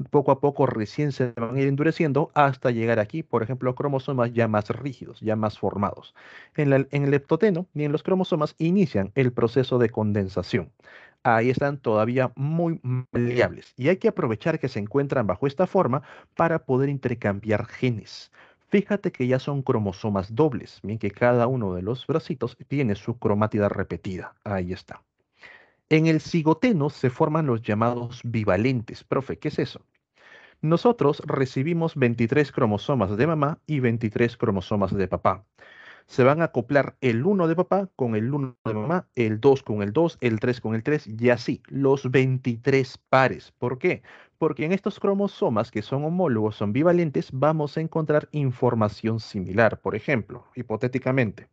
poco a poco recién se van a ir endureciendo hasta llegar aquí, por ejemplo, cromosomas ya más rígidos, ya más formados. En el leptoteno y en los cromosomas inician el proceso de condensación. Ahí están todavía muy maleables y hay que aprovechar que se encuentran bajo esta forma para poder intercambiar genes. Fíjate que ya son cromosomas dobles, bien que cada uno de los bracitos tiene su cromátida repetida. Ahí está. En el cigoteno se forman los llamados bivalentes. Profe, ¿qué es eso? Nosotros recibimos 23 cromosomas de mamá y 23 cromosomas de papá. Se van a acoplar el uno de papá con el uno de mamá, el 2 con el 2, el 3 con el 3 y así, los 23 pares. ¿Por qué? Porque en estos cromosomas que son homólogos, son bivalentes, vamos a encontrar información similar. Por ejemplo, hipotéticamente,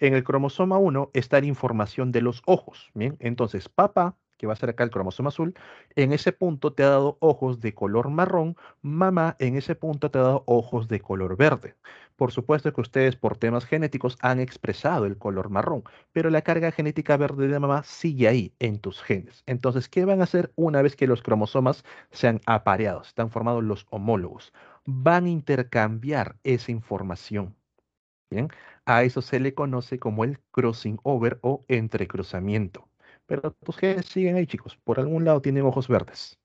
en el cromosoma 1 está la información de los ojos. Bien, entonces papá, que va a ser acá el cromosoma azul, en ese punto te ha dado ojos de color marrón, mamá en ese punto te ha dado ojos de color verde. Por supuesto que ustedes por temas genéticos han expresado el color marrón, pero la carga genética verde de mamá sigue ahí en tus genes. Entonces, ¿qué van a hacer una vez que los cromosomas sean apareados, están formados los homólogos? Van a intercambiar esa información. Bien, a eso se le conoce como el crossing over o entrecruzamiento. Pero tus genes siguen ahí, chicos. Por algún lado tienen ojos verdes.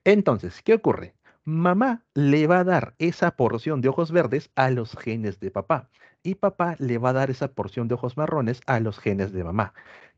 Entonces, ¿qué ocurre? Mamá le va a dar esa porción de ojos verdes a los genes de papá y papá le va a dar esa porción de ojos marrones a los genes de mamá.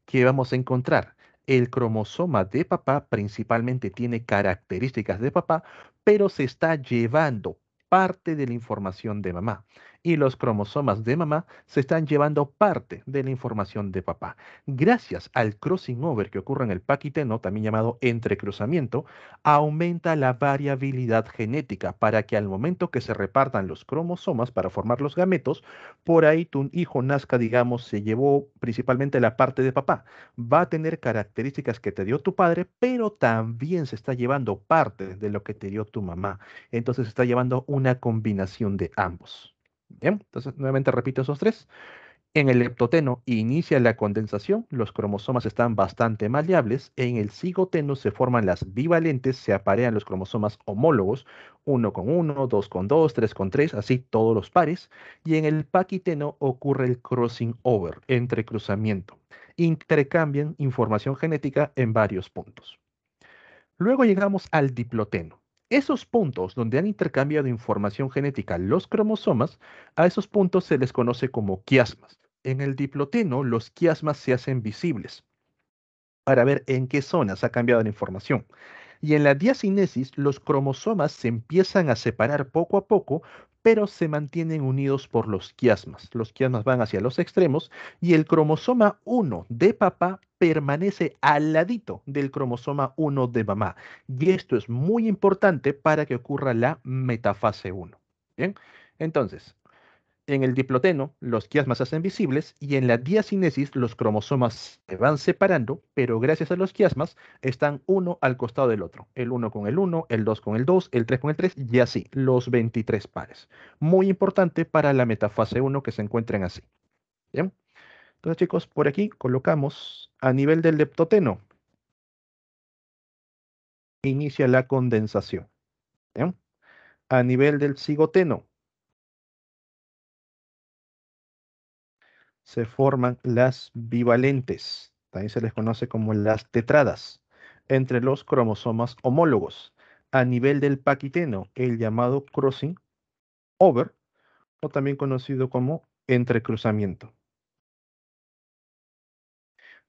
¿Qué vamos a encontrar? El cromosoma de papá principalmente tiene características de papá, pero se está llevando parte de la información de mamá. Y los cromosomas de mamá se están llevando parte de la información de papá. Gracias al crossing over que ocurre en el paquiteno, también llamado entrecruzamiento, aumenta la variabilidad genética para que al momento que se repartan los cromosomas para formar los gametos, por ahí tu hijo nazca, digamos, se llevó principalmente la parte de papá. Va a tener características que te dio tu padre, pero también se está llevando parte de lo que te dio tu mamá. Entonces se está llevando una combinación de ambos. Bien, entonces nuevamente repito esos tres. En el leptoteno inicia la condensación, los cromosomas están bastante maleables. En el cigoteno se forman las bivalentes, se aparean los cromosomas homólogos, uno con uno, 2 con 2, 3 con 3, así todos los pares. Y en el paquiteno ocurre el crossing over, entrecruzamiento. Intercambian información genética en varios puntos. Luego llegamos al diploteno. Esos puntos donde han intercambiado información genética los cromosomas, a esos puntos se les conoce como quiasmas. En el diploteno, los quiasmas se hacen visibles para ver en qué zonas ha cambiado la información. Y en la diacinesis, los cromosomas se empiezan a separar poco a poco, pero se mantienen unidos por los quiasmas. Los quiasmas van hacia los extremos y el cromosoma 1 de papá permanece al ladito del cromosoma 1 de mamá. Y esto es muy importante para que ocurra la metafase 1. Bien, entonces, en el diploteno, los quiasmas se hacen visibles y en la diacinesis los cromosomas se van separando, pero gracias a los quiasmas están uno al costado del otro. El uno con el uno, el 2 con el 2, el 3 con el 3 y así, los 23 pares. Muy importante para la metafase 1 que se encuentren así. ¿Bien? Entonces, chicos, por aquí colocamos a nivel del leptoteno. Inicia la condensación. ¿Bien? A nivel del cigoteno se forman las bivalentes, también se les conoce como las tetradas, entre los cromosomas homólogos. A nivel del paquiteno, el llamado crossing over, o también conocido como entrecruzamiento.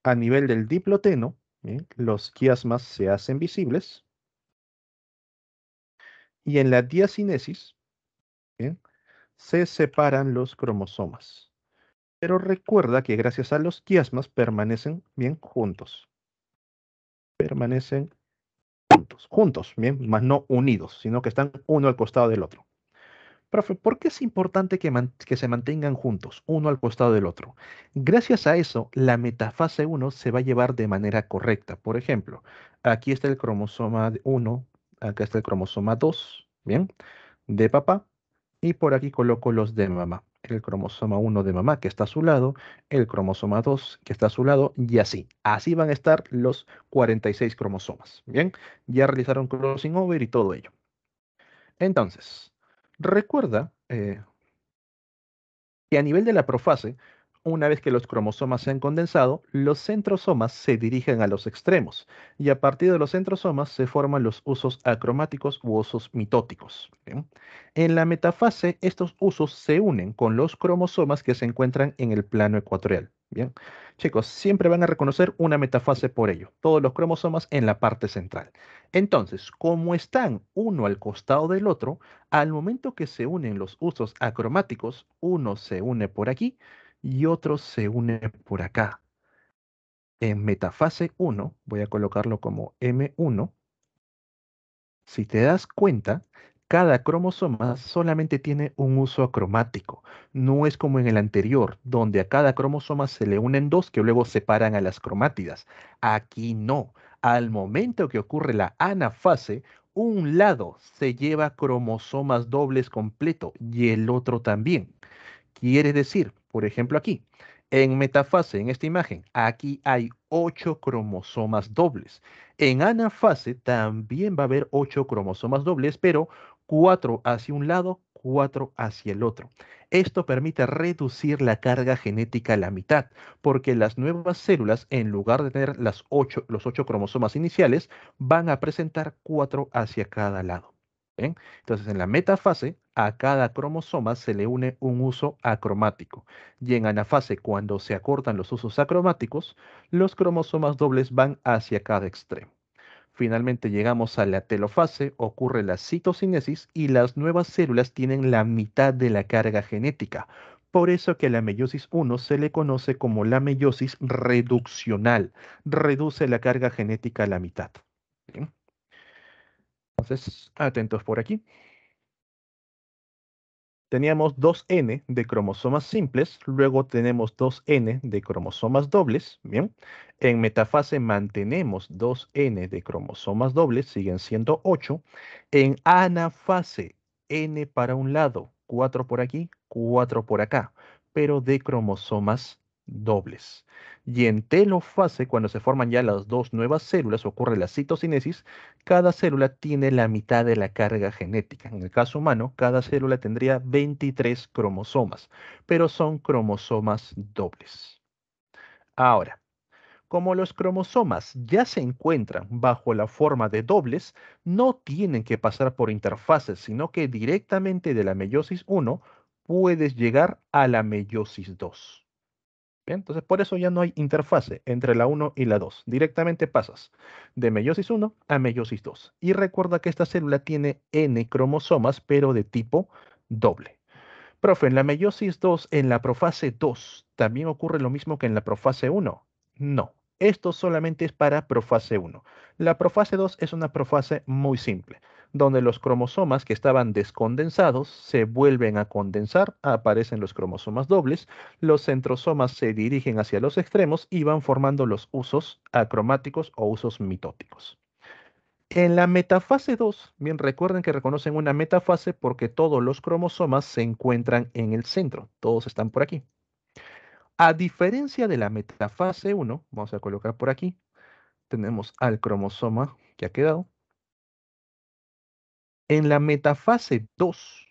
A nivel del diploteno, ¿bien? Los quiasmas se hacen visibles. Y en la diacinesis, ¿bien? Se separan los cromosomas. Pero recuerda que gracias a los quiasmas permanecen bien juntos. Permanecen juntos, bien, más no unidos, sino que están uno al costado del otro. Profe, ¿por qué es importante que se mantengan juntos, uno al costado del otro? Gracias a eso, la metafase 1 se va a llevar de manera correcta. Por ejemplo, aquí está el cromosoma 1, acá está el cromosoma 2, ¿bien? De papá, y por aquí coloco los de mamá. El cromosoma 1 de mamá que está a su lado, el cromosoma 2 que está a su lado, y así. Así van a estar los 46 cromosomas, ¿bien? Ya realizaron crossing over y todo ello. Entonces, recuerda que a nivel de la profase, una vez que los cromosomas se han condensado, los centrosomas se dirigen a los extremos y a partir de los centrosomas se forman los usos acromáticos u usos mitóticos. ¿Bien? En la metafase, estos usos se unen con los cromosomas que se encuentran en el plano ecuatorial. Bien, chicos, siempre van a reconocer una metafase por ello, todos los cromosomas en la parte central. Entonces, como están uno al costado del otro, al momento que se unen los usos acromáticos, uno se une por aquí y otro se une por acá. En metafase 1, voy a colocarlo como M1, si te das cuenta, cada cromosoma solamente tiene un uso acromático. No es como en el anterior, donde a cada cromosoma se le unen dos que luego separan a las cromátidas. Aquí no. Al momento que ocurre la anafase, un lado se lleva cromosomas dobles completo y el otro también. Quiere decir, por ejemplo aquí, en metafase, en esta imagen, aquí hay 8 cromosomas dobles. En anafase también va a haber 8 cromosomas dobles, pero 4 hacia un lado, 4 hacia el otro. Esto permite reducir la carga genética a la mitad, porque las nuevas células, en lugar de tener los 8 cromosomas iniciales, van a presentar 4 hacia cada lado. ¿Ven? Entonces, en la metafase, a cada cromosoma se le une un uso acromático. Y en anafase, cuando se acortan los usos acromáticos, los cromosomas dobles van hacia cada extremo. Finalmente llegamos a la telofase, ocurre la citocinesis y las nuevas células tienen la mitad de la carga genética. Por eso que a la meiosis 1 se le conoce como la meiosis reduccional. Reduce la carga genética a la mitad. Bien. Entonces, atentos por aquí. Teníamos 2N de cromosomas simples, luego tenemos 2N de cromosomas dobles, ¿bien? En metafase mantenemos 2N de cromosomas dobles, siguen siendo 8. En anafase, N para un lado, 4 por aquí, 4 por acá, pero de cromosomas dobles. Y en telofase, cuando se forman ya las dos nuevas células, ocurre la citocinesis, cada célula tiene la mitad de la carga genética. En el caso humano, cada célula tendría 23 cromosomas, pero son cromosomas dobles. Ahora, como los cromosomas ya se encuentran bajo la forma de dobles, no tienen que pasar por interfaces, sino que directamente de la meiosis 1 puedes llegar a la meiosis 2. Bien, entonces por eso ya no hay interfase entre la 1 y la 2. Directamente pasas de meiosis 1 a meiosis 2. Y recuerda que esta célula tiene N cromosomas, pero de tipo doble. Profe, en la meiosis 2, en la profase 2, ¿también ocurre lo mismo que en la profase 1? No, esto solamente es para profase 1. La profase 2 es una profase muy simple, donde los cromosomas que estaban descondensados se vuelven a condensar, aparecen los cromosomas dobles, los centrosomas se dirigen hacia los extremos y van formando los usos acromáticos o usos mitóticos. En la metafase 2, bien recuerden que reconocen una metafase porque todos los cromosomas se encuentran en el centro, todos están por aquí. A diferencia de la metafase 1, vamos a colocar por aquí, tenemos al cromosoma que ha quedado. En la metafase 2,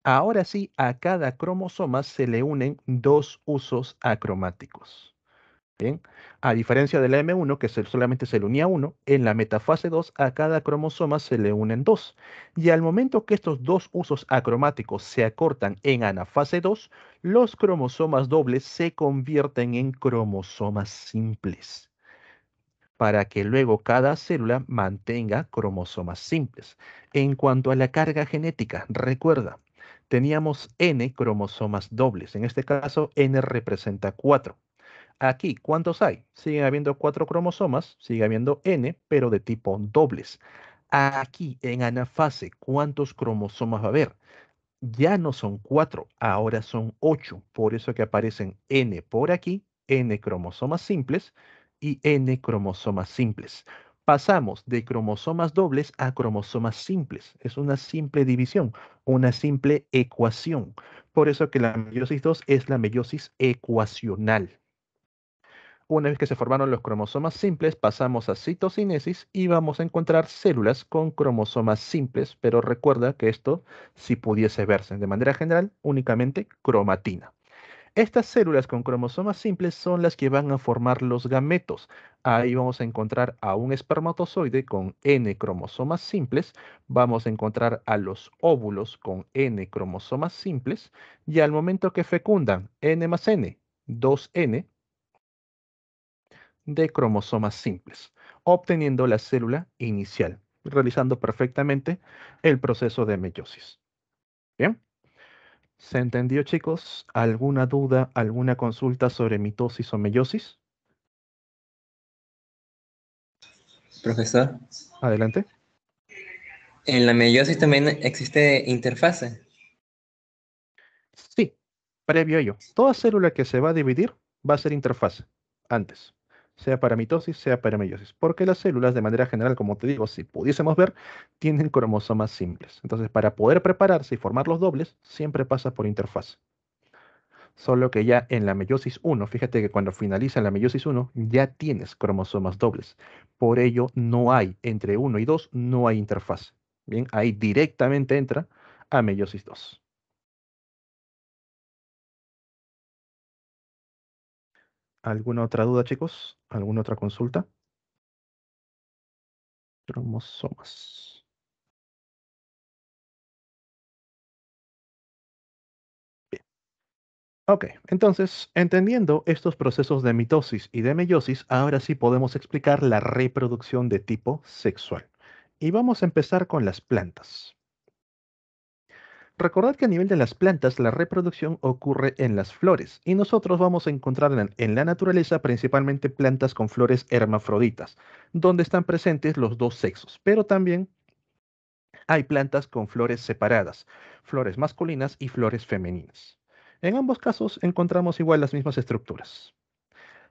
ahora sí a cada cromosoma se le unen dos usos acromáticos. Bien, a diferencia de la M1, que solamente se le unía uno, en la metafase 2 a cada cromosoma se le unen dos. Y al momento que estos dos usos acromáticos se acortan en anafase 2, los cromosomas dobles se convierten en cromosomas simples, para que luego cada célula mantenga cromosomas simples. En cuanto a la carga genética, recuerda, teníamos N cromosomas dobles. En este caso, N representa 4. Aquí, ¿cuántos hay? Sigue habiendo 4 cromosomas, sigue habiendo N, pero de tipo dobles. Aquí en anafase, ¿cuántos cromosomas va a haber? Ya no son 4, ahora son 8. Por eso que aparecen N por aquí, N cromosomas simples y N cromosomas simples. Pasamos de cromosomas dobles a cromosomas simples. Es una simple división, una simple ecuación. Por eso que la meiosis 2 es la meiosis ecuacional. Una vez que se formaron los cromosomas simples, pasamos a citocinesis y vamos a encontrar células con cromosomas simples, pero recuerda que esto sí pudiese verse de manera general únicamente cromatina. Estas células con cromosomas simples son las que van a formar los gametos. Ahí vamos a encontrar a un espermatozoide con N cromosomas simples, vamos a encontrar a los óvulos con N cromosomas simples y al momento que fecundan N más N, 2N, de cromosomas simples, obteniendo la célula inicial, realizando perfectamente el proceso de meiosis. Bien, ¿se entendió, chicos? ¿Alguna duda, alguna consulta sobre mitosis o meiosis? Profesor, Adelante. en la meiosis también existe interfase. Sí, previo a ello, toda célula que se va a dividir va a ser interfase antes, sea para mitosis, sea para meiosis, porque las células de manera general, como te digo, si pudiésemos ver, tienen cromosomas simples. Entonces, para poder prepararse y formar los dobles, siempre pasa por interfase. Solo que ya en la meiosis 1, fíjate que cuando finaliza la meiosis 1, ya tienes cromosomas dobles. Por ello, no hay, entre 1 y 2, no hay interfase. Bien, ahí directamente entra a meiosis 2. ¿Alguna otra duda, chicos? ¿Alguna otra consulta? Cromosomas. Bien. Ok, entonces, entendiendo estos procesos de mitosis y de meiosis, ahora sí podemos explicar la reproducción de tipo sexual. Y vamos a empezar con las plantas. Recordad que a nivel de las plantas la reproducción ocurre en las flores y nosotros vamos a encontrar en la naturaleza principalmente plantas con flores hermafroditas, donde están presentes los dos sexos, pero también hay plantas con flores separadas, flores masculinas y flores femeninas. En ambos casos encontramos igual las mismas estructuras.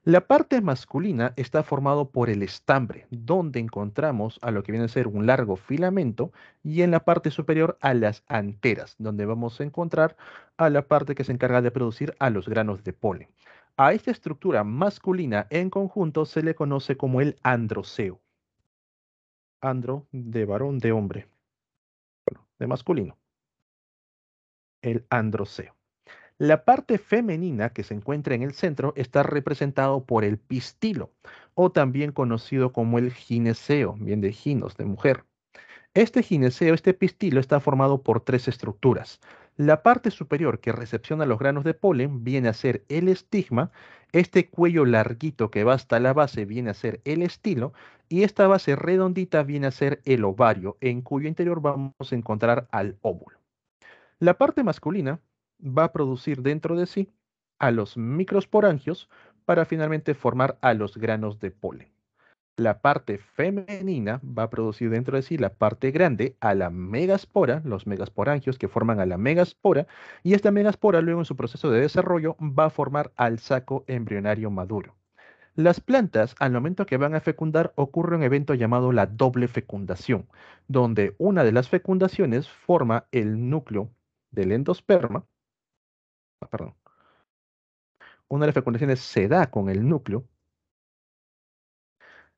La parte masculina está formado por el estambre, donde encontramos a lo que viene a ser un largo filamento, y en la parte superior a las anteras, donde vamos a encontrar a la parte que se encarga de producir a los granos de polen. A esta estructura masculina en conjunto se le conoce como el androceo. Andro de varón, de hombre, bueno, de masculino, el androceo. La parte femenina que se encuentra en el centro está representado por el pistilo, o también conocido como el gineceo, bien de ginos, de mujer. Este gineceo, este pistilo, está formado por tres estructuras. La parte superior que recepciona los granos de polen viene a ser el estigma, este cuello larguito que va hasta la base viene a ser el estilo, y esta base redondita viene a ser el ovario, en cuyo interior vamos a encontrar al óvulo. La parte masculina va a producir dentro de sí a los microsporangios para finalmente formar a los granos de polen. La parte femenina va a producir dentro de sí la parte grande a la megaspora, los megasporangios que forman a la megaspora, y esta megaspora luego en su proceso de desarrollo va a formar al saco embrionario maduro. Las plantas, al momento que van a fecundar, ocurre un evento llamado la doble fecundación, donde una de las fecundaciones forma el núcleo del endosperma, perdón, una de las fecundaciones se da con el núcleo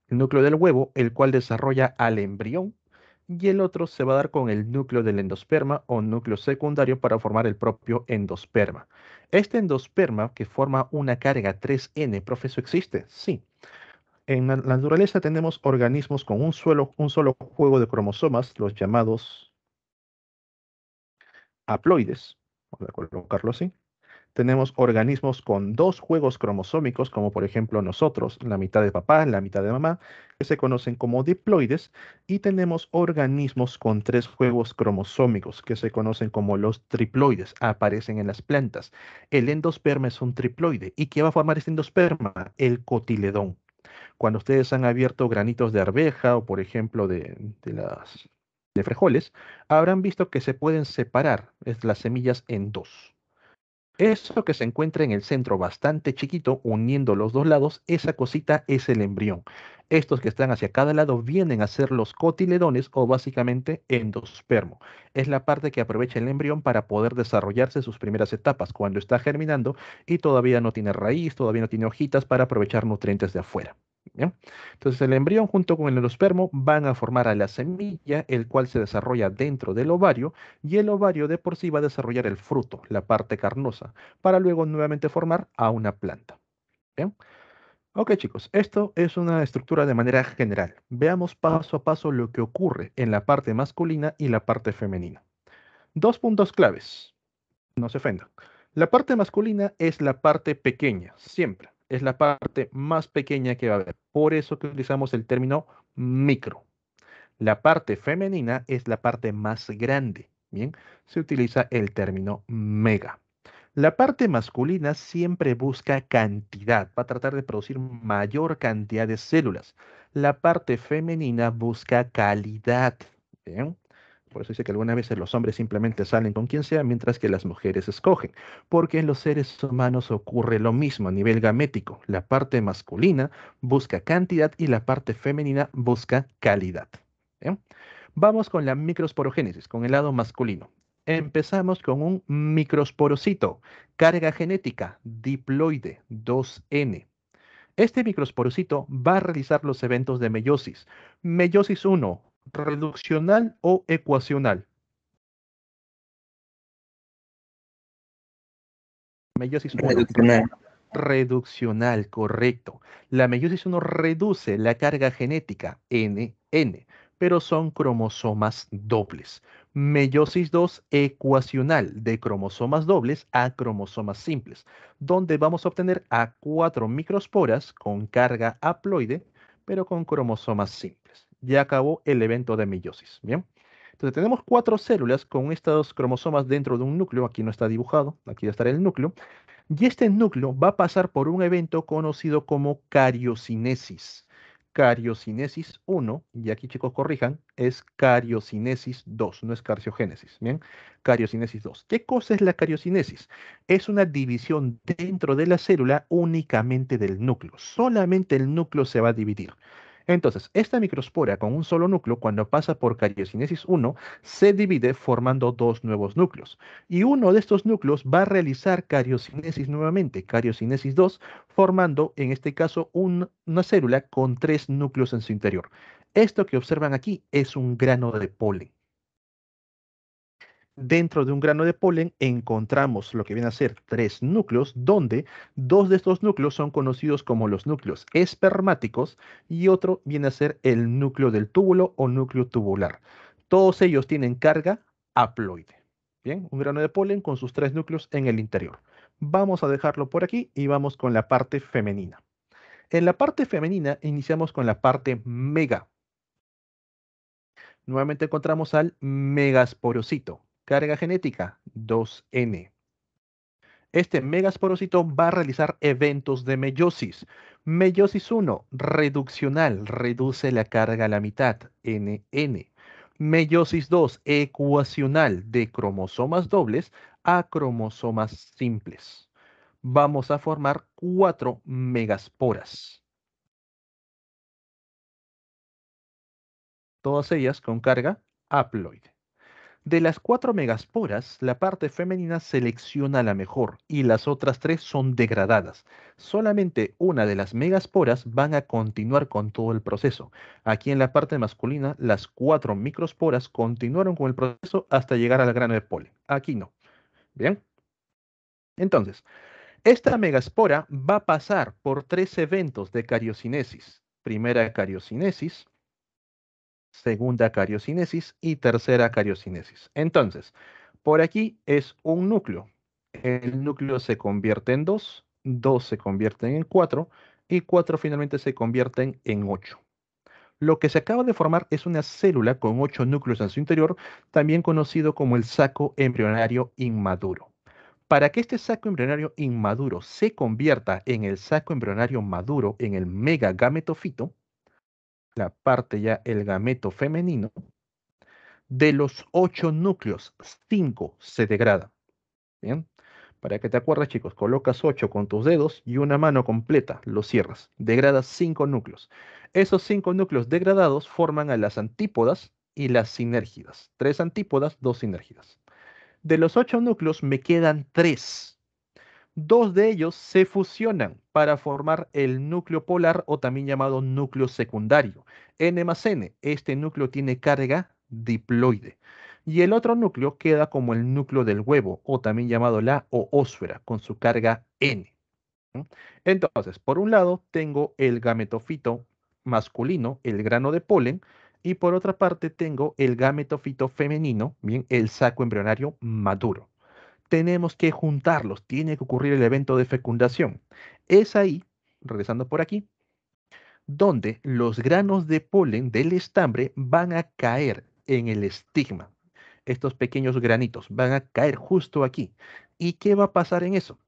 del huevo, el cual desarrolla al embrión, y el otro se va a dar con el núcleo del endosperma o núcleo secundario para formar el propio endosperma. Este endosperma que forma una carga 3N, ¿profesor, existe? Sí. En la naturaleza tenemos organismos con un solo juego de cromosomas, los llamados haploides, vamos a colocarlo así. Tenemos organismos con dos juegos cromosómicos, como por ejemplo nosotros, la mitad de papá, la mitad de mamá, que se conocen como diploides, y tenemos organismos con tres juegos cromosómicos, que se conocen como los triploides, aparecen en las plantas. El endosperma es un triploide. ¿Y qué va a formar este endosperma? El cotiledón. cuando ustedes han abierto granitos de arveja o, por ejemplo, de frijoles, habrán visto que se pueden separar las semillas en dos. Eso que se encuentra en el centro bastante chiquito, uniendo los dos lados, esa cosita es el embrión. Estos que están hacia cada lado vienen a ser los cotiledones o básicamente endospermo. Es la parte que aprovecha el embrión para poder desarrollarse sus primeras etapas, cuando está germinando y todavía no tiene raíz, todavía no tiene hojitas para aprovechar nutrientes de afuera. ¿Bien? Entonces el embrión junto con el endospermo van a formar a la semilla, el cual se desarrolla dentro del ovario y el ovario de por sí va a desarrollar el fruto, la parte carnosa, para luego nuevamente formar a una planta. ¿Bien? Ok, chicos, esto es una estructura de manera general. Veamos paso a paso lo que ocurre en la parte masculina y la parte femenina. Dos puntos claves. No se ofendan. La parte masculina es la parte pequeña, siempre. Es la parte más pequeña que va a haber. Por eso que utilizamos el término micro. La parte femenina es la parte más grande. Bien, se utiliza el término mega. La parte masculina siempre busca cantidad, va a tratar de producir mayor cantidad de células. La parte femenina busca calidad. Bien. Por eso dice que algunas veces los hombres simplemente salen con quien sea, mientras que las mujeres escogen. Porque en los seres humanos ocurre lo mismo a nivel gamético. La parte masculina busca cantidad y la parte femenina busca calidad. ¿Bien? Vamos con la microsporogénesis, con el lado masculino. Empezamos con un microsporocito, carga genética, diploide, 2N. Este microsporocito va a realizar los eventos de meiosis. Meiosis 1, reduccional o ecuacional. Meiosis 1, Reduccional. reduccional, correcto. La meiosis 1 reduce la carga genética NN, pero son cromosomas dobles. Meiosis 2 ecuacional, de cromosomas dobles a cromosomas simples, donde vamos a obtener a 4 microsporas con carga haploide, pero con cromosomas simples. Ya acabó el evento de meiosis. Bien. Entonces tenemos 4 células con estos cromosomas dentro de un núcleo. Aquí no está dibujado, aquí ya estará el núcleo. Y este núcleo va a pasar por un evento conocido como cariocinesis. Cariocinesis 1, y aquí chicos corrijan, es cariocinesis 2, no es carciogénesis, ¿bien? Cariocinesis 2. ¿Qué cosa es la cariocinesis? Es una división dentro de la célula únicamente del núcleo. Solamente el núcleo se va a dividir. Entonces, esta microspora con un solo núcleo, cuando pasa por cariocinesis 1, se divide formando dos nuevos núcleos. Y uno de estos núcleos va a realizar cariocinesis nuevamente, cariocinesis 2, formando en este caso una célula con tres núcleos en su interior. Esto que observan aquí es un grano de polen. Dentro de un grano de polen encontramos lo que viene a ser tres núcleos, donde dos de estos núcleos son conocidos como los núcleos espermáticos y otro viene a ser el núcleo del túbulo o núcleo tubular. Todos ellos tienen carga haploide. Bien, un grano de polen con sus tres núcleos en el interior. Vamos a dejarlo por aquí y vamos con la parte femenina. En la parte femenina iniciamos con la parte mega. Nuevamente encontramos al megasporocito. Carga genética 2N. Este megasporocito va a realizar eventos de meiosis. Meiosis 1, reduccional, reduce la carga a la mitad, NN. Meiosis 2, ecuacional, de cromosomas dobles a cromosomas simples. Vamos a formar 4 megasporas. Todas ellas con carga haploide. De las 4 megasporas, la parte femenina selecciona la mejor y las otras 3 son degradadas. Solamente una de las megasporas van a continuar con todo el proceso. Aquí en la parte masculina, las 4 microsporas continuaron con el proceso hasta llegar al grano de polen. Aquí no. Bien. Entonces, esta megaspora va a pasar por 3 eventos de cariocinesis. Primera cariocinesis, segunda cariocinesis y tercera cariocinesis. Entonces, por aquí es un núcleo. El núcleo se convierte en 2, 2 se convierten en 4 y 4 finalmente se convierten en 8. Lo que se acaba de formar es una célula con 8 núcleos en su interior, también conocido como el saco embrionario inmaduro. Para que este saco embrionario inmaduro se convierta en el saco embrionario maduro, en el megagametofito, la parte ya el gameto femenino, de los 8 núcleos, 5 se degradan. Bien, para que te acuerdes, chicos, colocas 8 con tus dedos y una mano completa, lo cierras, degradas 5 núcleos. Esos 5 núcleos degradados forman a las antípodas y las sinérgidas. 3 antípodas, 2 sinérgidas. De los 8 núcleos me quedan 3. Dos de ellos se fusionan para formar el núcleo polar o también llamado núcleo secundario. N más N, este núcleo tiene carga diploide. Y el otro núcleo queda como el núcleo del huevo o también llamado la oósfera con su carga N. ¿No? Entonces, por un lado tengo el gametofito masculino, el grano de polen, y por otra parte tengo el gametofito femenino, bien, el saco embrionario maduro. Tenemos que juntarlos, tiene que ocurrir el evento de fecundación. Es ahí, regresando por aquí, donde los granos de polen del estambre van a caer en el estigma. Estos pequeños granitos van a caer justo aquí. ¿Y qué va a pasar en eso?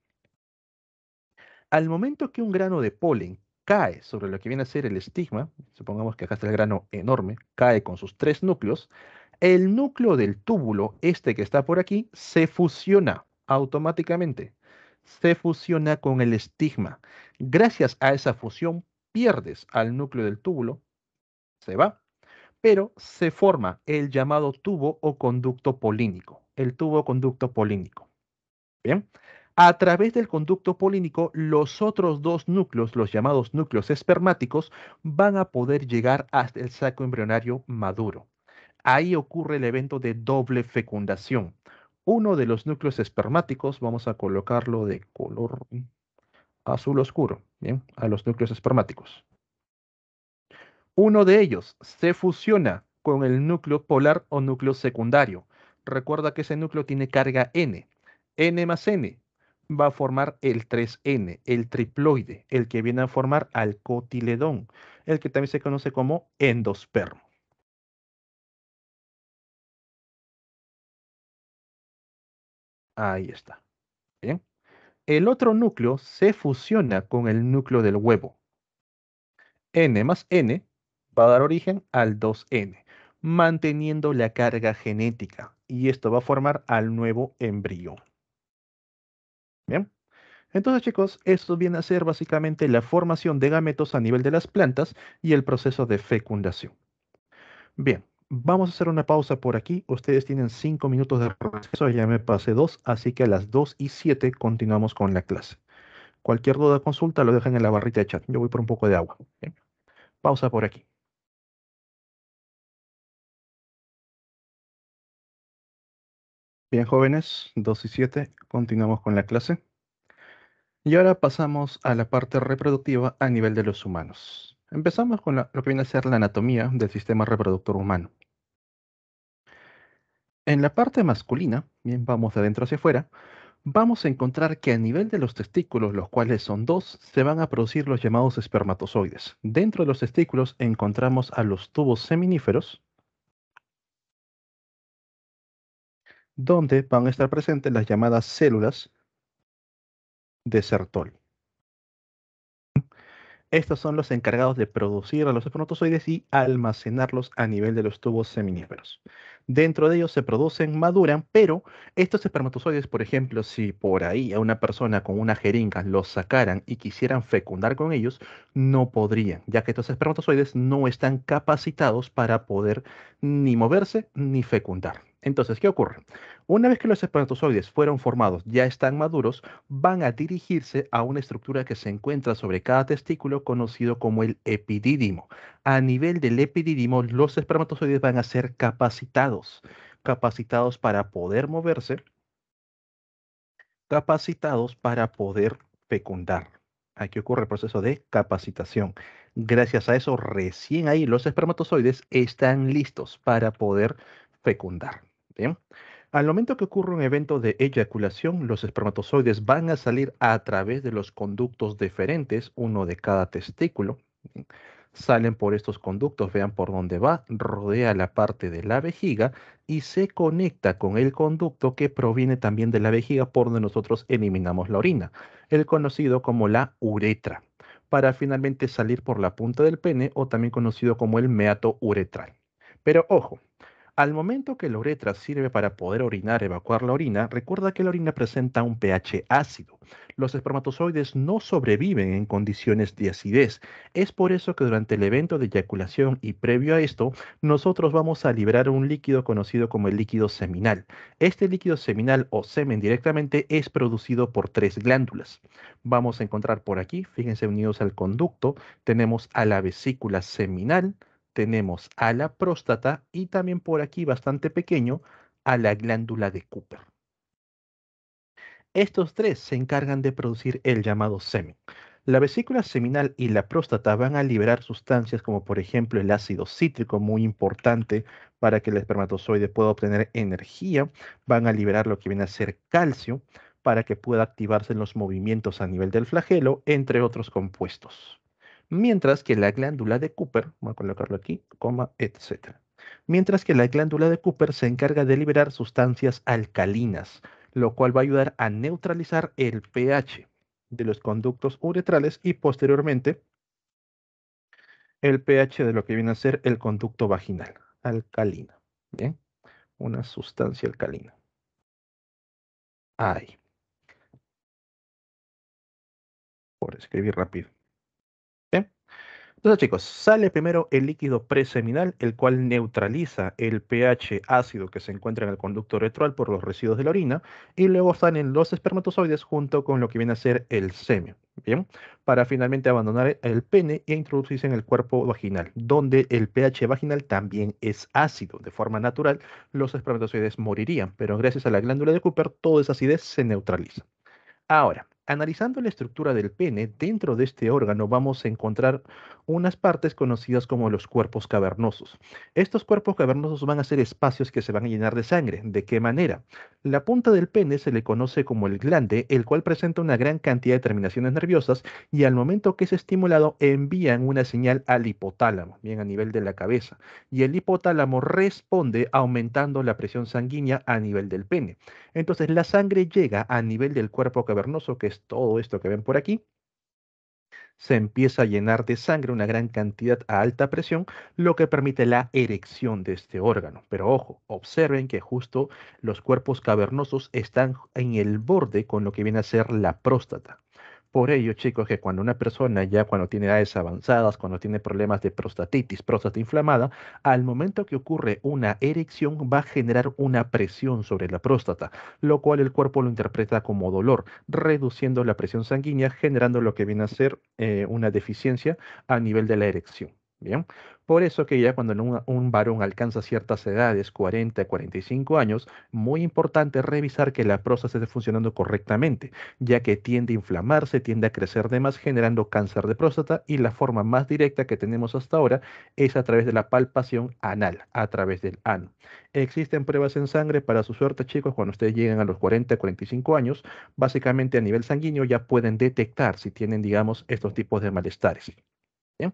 Al momento que un grano de polen cae sobre lo que viene a ser el estigma, supongamos que acá está el grano enorme, cae con sus 3 núcleos, el núcleo del túbulo, este que está por aquí, se fusiona automáticamente. Se fusiona con el estigma. Gracias a esa fusión, pierdes al núcleo del túbulo, se va, pero se forma el llamado tubo o conducto polínico. El tubo o conducto polínico. Bien. A través del conducto polínico, los otros 2 núcleos, los llamados núcleos espermáticos, van a poder llegar hasta el saco embrionario maduro. Ahí ocurre el evento de doble fecundación. Uno de los núcleos espermáticos, vamos a colocarlo de color azul oscuro, bien, a los núcleos espermáticos. Uno de ellos se fusiona con el núcleo polar o núcleo secundario. Recuerda que ese núcleo tiene carga N. N más N va a formar el 3N, el triploide, el que viene a formar al cotiledón, el que también se conoce como endospermo. Ahí está. Bien. El otro núcleo se fusiona con el núcleo del huevo. N más N va a dar origen al 2N, manteniendo la carga genética. Y esto va a formar al nuevo embrión. Bien. Entonces, chicos, esto viene a ser básicamente la formación de gametos a nivel de las plantas y el proceso de fecundación. Bien, vamos a hacer una pausa por aquí. Ustedes tienen 5 minutos de receso, ya me pasé 2, así que a las 2:07 continuamos con la clase. Cualquier duda o consulta lo dejan en la barrita de chat. Yo voy por un poco de agua. Bien. Pausa por aquí. Bien, jóvenes, 2:07, continuamos con la clase. Y ahora pasamos a la parte reproductiva a nivel de los humanos. Empezamos con lo que viene a ser la anatomía del sistema reproductor humano. En la parte masculina, bien, vamos de adentro hacia afuera, vamos a encontrar que a nivel de los testículos, los cuales son 2, se van a producir los llamados espermatozoides. Dentro de los testículos encontramos a los tubos seminíferos, donde van a estar presentes las llamadas células de Sertoli. Estos son los encargados de producir a los espermatozoides y almacenarlos a nivel de los tubos seminíferos. Dentro de ellos se producen, maduran, pero estos espermatozoides, por ejemplo, si por ahí a una persona con una jeringa los sacaran y quisieran fecundar con ellos, no podrían, ya que estos espermatozoides no están capacitados para poder ni moverse ni fecundar. Entonces, ¿qué ocurre? Una vez que los espermatozoides fueron formados, ya están maduros, van a dirigirse a una estructura que se encuentra sobre cada testículo conocido como el epidídimo. A nivel del epidídimo, los espermatozoides van a ser capacitados, capacitados para poder moverse, capacitados para poder fecundar. Aquí ocurre el proceso de capacitación. Gracias a eso, recién ahí los espermatozoides están listos para poder fecundar. Bien. Al momento que ocurre un evento de eyaculación, los espermatozoides van a salir a través de los conductos deferentes, uno de cada testículo. salen por estos conductos, vean por dónde va, rodea la parte de la vejiga y se conecta con el conducto que proviene también de la vejiga por donde nosotros eliminamos la orina, el conocido como la uretra, para finalmente salir por la punta del pene o también conocido como el meato uretral. Pero ojo, al momento que la uretra sirve para poder orinar, evacuar la orina, recuerda que la orina presenta un pH ácido. Los espermatozoides no sobreviven en condiciones de acidez. Es por eso que durante el evento de eyaculación y previo a esto, nosotros vamos a liberar un líquido conocido como el líquido seminal. Este líquido seminal o semen directamente es producido por tres glándulas. Vamos a encontrar por aquí, fíjense unidos al conducto, tenemos a la vesícula seminal, tenemos a la próstata y también por aquí bastante pequeño a la glándula de Cooper. Estos tres se encargan de producir el llamado semen. La vesícula seminal y la próstata van a liberar sustancias como por ejemplo el ácido cítrico, muy importante para que el espermatozoide pueda obtener energía. Van a liberar lo que viene a ser calcio para que pueda activarse en los movimientos a nivel del flagelo, entre otros compuestos. Mientras que la glándula de Cooper, voy a colocarlo aquí, coma, etcétera. Mientras que la glándula de Cooper se encarga de liberar sustancias alcalinas, lo cual va a ayudar a neutralizar el pH de los conductos uretrales y posteriormente el pH de lo que viene a ser el conducto vaginal, alcalina. Bien, una sustancia alcalina. Ahí, por escribir rápido. Bien. Entonces, chicos, sale primero el líquido preseminal, el cual neutraliza el pH ácido que se encuentra en el conducto uretral por los residuos de la orina, y luego salen los espermatozoides junto con lo que viene a ser el semen, ¿bien? Para finalmente abandonar el pene e introducirse en el cuerpo vaginal, donde el pH vaginal también es ácido. De forma natural, los espermatozoides morirían, pero gracias a la glándula de Cooper, toda esa acidez se neutraliza. Ahora, analizando la estructura del pene, dentro de este órgano vamos a encontrar unas partes conocidas como los cuerpos cavernosos. Estos cuerpos cavernosos van a ser espacios que se van a llenar de sangre. ¿De qué manera? La punta del pene se le conoce como el glande, el cual presenta una gran cantidad de terminaciones nerviosas y al momento que es estimulado envían una señal al hipotálamo, bien a nivel de la cabeza, y el hipotálamo responde aumentando la presión sanguínea a nivel del pene. Entonces la sangre llega a nivel del cuerpo cavernoso, que es todo esto que ven por aquí, se empieza a llenar de sangre una gran cantidad a alta presión, lo que permite la erección de este órgano. Pero ojo, observen que justo los cuerpos cavernosos están en el borde con lo que viene a ser la próstata. Por ello, chicos, que cuando una persona ya cuando tiene edades avanzadas, cuando tiene problemas de prostatitis, próstata inflamada, al momento que ocurre una erección va a generar una presión sobre la próstata, lo cual el cuerpo lo interpreta como dolor, reduciendo la presión sanguínea, generando lo que viene a ser una deficiencia a nivel de la erección. Bien, por eso que ya cuando un varón alcanza ciertas edades, 40, 45 años, muy importante revisar que la próstata esté funcionando correctamente, ya que tiende a inflamarse, tiende a crecer de más, generando cáncer de próstata, y la forma más directa que tenemos hasta ahora es a través de la palpación anal, a través del ano. Existen pruebas en sangre para su suerte, chicos, cuando ustedes llegan a los 40, 45 años, básicamente a nivel sanguíneo ya pueden detectar si tienen, digamos, estos tipos de malestares. ¿Bien?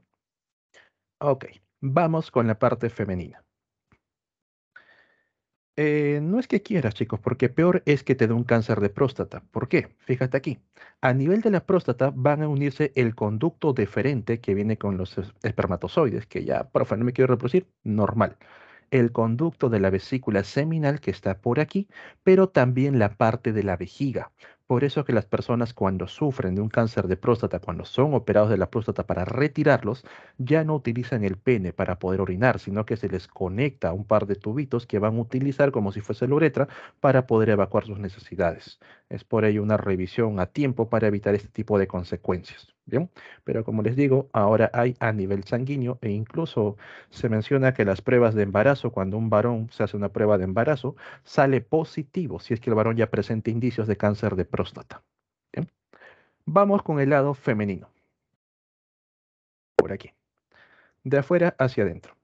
Ok, vamos con la parte femenina. No es que quieras, chicos, porque peor es que te dé un cáncer de próstata. ¿Por qué? Fíjate aquí. A nivel de la próstata van a unirse el conducto deferente que viene con los espermatozoides, que ya, profe, no me quiero reproducir, normal. El conducto de la vesícula seminal que está por aquí, pero también la parte de la vejiga. Por eso que las personas cuando sufren de un cáncer de próstata, cuando son operados de la próstata para retirarlos, ya no utilizan el pene para poder orinar, sino que se les conecta un par de tubitos que van a utilizar como si fuese la uretra para poder evacuar sus necesidades. Es por ello una revisión a tiempo para evitar este tipo de consecuencias. Bien, pero como les digo, ahora hay a nivel sanguíneo e incluso se menciona que las pruebas de embarazo, cuando un varón se hace una prueba de embarazo, sale positivo si es que el varón ya presenta indicios de cáncer de próstata. Bien, vamos con el lado femenino, por aquí, de afuera hacia adentro.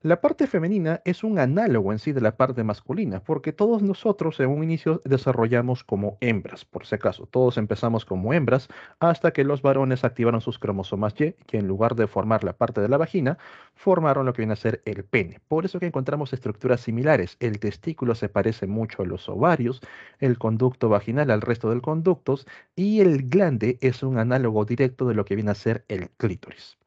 La parte femenina es un análogo en sí de la parte masculina, porque todos nosotros en un inicio desarrollamos como hembras, por si acaso, todos empezamos como hembras hasta que los varones activaron sus cromosomas Y, que en lugar de formar la parte de la vagina, formaron lo que viene a ser el pene. Por eso que encontramos estructuras similares. El testículo se parece mucho a los ovarios, el conducto vaginal al resto de conductos y el glande es un análogo directo de lo que viene a ser el clítoris.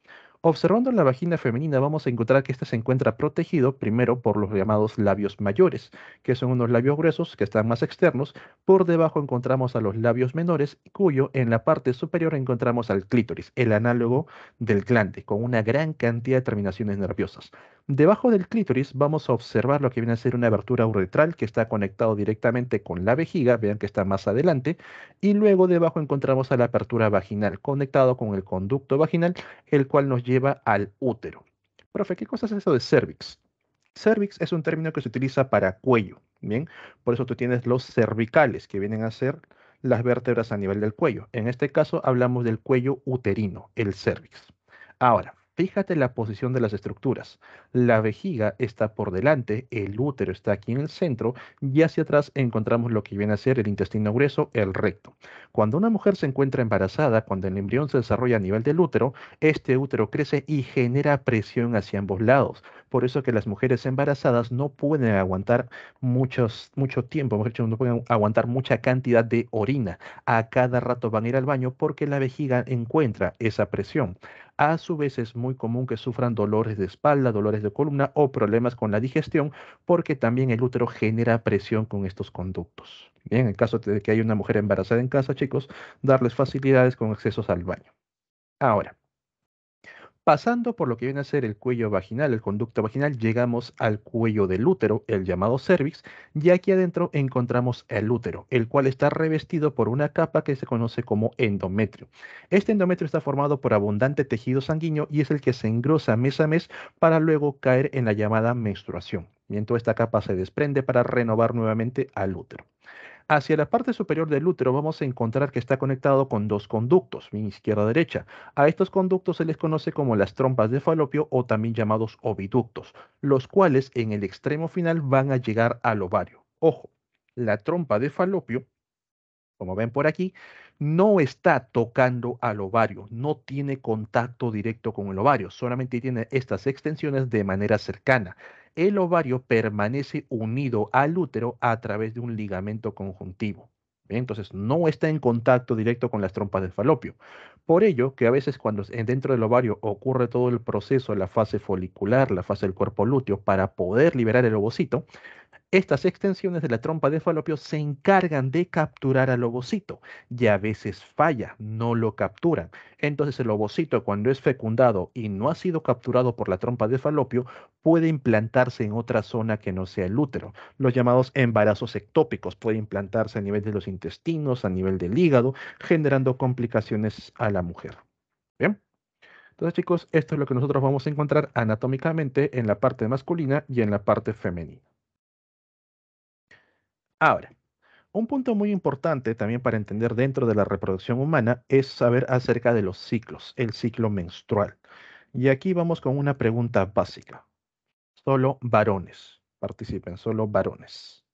Observando la vagina femenina vamos a encontrar que éste se encuentra protegido primero por los llamados labios mayores, que son unos labios gruesos que están más externos. Por debajo encontramos a los labios menores, cuyo en la parte superior encontramos al clítoris, el análogo del glande, con una gran cantidad de terminaciones nerviosas. Debajo del clítoris vamos a observar lo que viene a ser una abertura uretral que está conectado directamente con la vejiga, vean que está más adelante, y luego debajo encontramos a la apertura vaginal, conectado con el conducto vaginal el cual nos lleva al útero. Profe, ¿qué cosa es eso de cervix? Cervix es un término que se utiliza para cuello, ¿bien? Por eso tú tienes los cervicales, que vienen a ser las vértebras a nivel del cuello. En este caso hablamos del cuello uterino, el cervix. Ahora, fíjate la posición de las estructuras. La vejiga está por delante, el útero está aquí en el centro y hacia atrás encontramos lo que viene a ser el intestino grueso, el recto. Cuando una mujer se encuentra embarazada, cuando el embrión se desarrolla a nivel del útero, este útero crece y genera presión hacia ambos lados. Por eso que las mujeres embarazadas no pueden aguantar mucho tiempo, mejor dicho, no pueden aguantar mucha cantidad de orina. A cada rato van a ir al baño porque la vejiga encuentra esa presión. A su vez es muy común que sufran dolores de espalda, dolores de columna o problemas con la digestión porque también el útero genera presión con estos conductos. Bien, en caso de que haya una mujer embarazada en casa, chicos, darles facilidades con accesos al baño. Ahora, pasando por lo que viene a ser el cuello vaginal, el conducto vaginal, llegamos al cuello del útero, el llamado cervix, y aquí adentro encontramos el útero, el cual está revestido por una capa que se conoce como endometrio. Este endometrio está formado por abundante tejido sanguíneo y es el que se engrosa mes a mes para luego caer en la llamada menstruación. Y entonces esta capa se desprende para renovar nuevamente al útero. Hacia la parte superior del útero vamos a encontrar que está conectado con dos conductos, mi izquierda-derecha. A estos conductos se les conoce como las trompas de falopio o también llamados oviductos, los cuales en el extremo final van a llegar al ovario. Ojo, la trompa de falopio, como ven por aquí, no está tocando al ovario, no tiene contacto directo con el ovario, solamente tiene estas extensiones de manera cercana. El ovario permanece unido al útero a través de un ligamento conjuntivo. Bien, entonces, no está en contacto directo con las trompas del falopio. Por ello, que a veces cuando dentro del ovario ocurre todo el proceso, la fase folicular, la fase del cuerpo lúteo, para poder liberar el ovocito, estas extensiones de la trompa de falopio se encargan de capturar al ovocito y a veces falla, no lo capturan. Entonces el ovocito cuando es fecundado y no ha sido capturado por la trompa de falopio puede implantarse en otra zona que no sea el útero. Los llamados embarazos ectópicos puede implantarse a nivel de los intestinos, a nivel del hígado, generando complicaciones a la mujer. Bien. Entonces, chicos, esto es lo que nosotros vamos a encontrar anatómicamente en la parte masculina y en la parte femenina. Ahora, un punto muy importante también para entender dentro de la reproducción humana es saber acerca de los ciclos, el ciclo menstrual. Y aquí vamos con una pregunta básica. Solo varones participen, solo varones.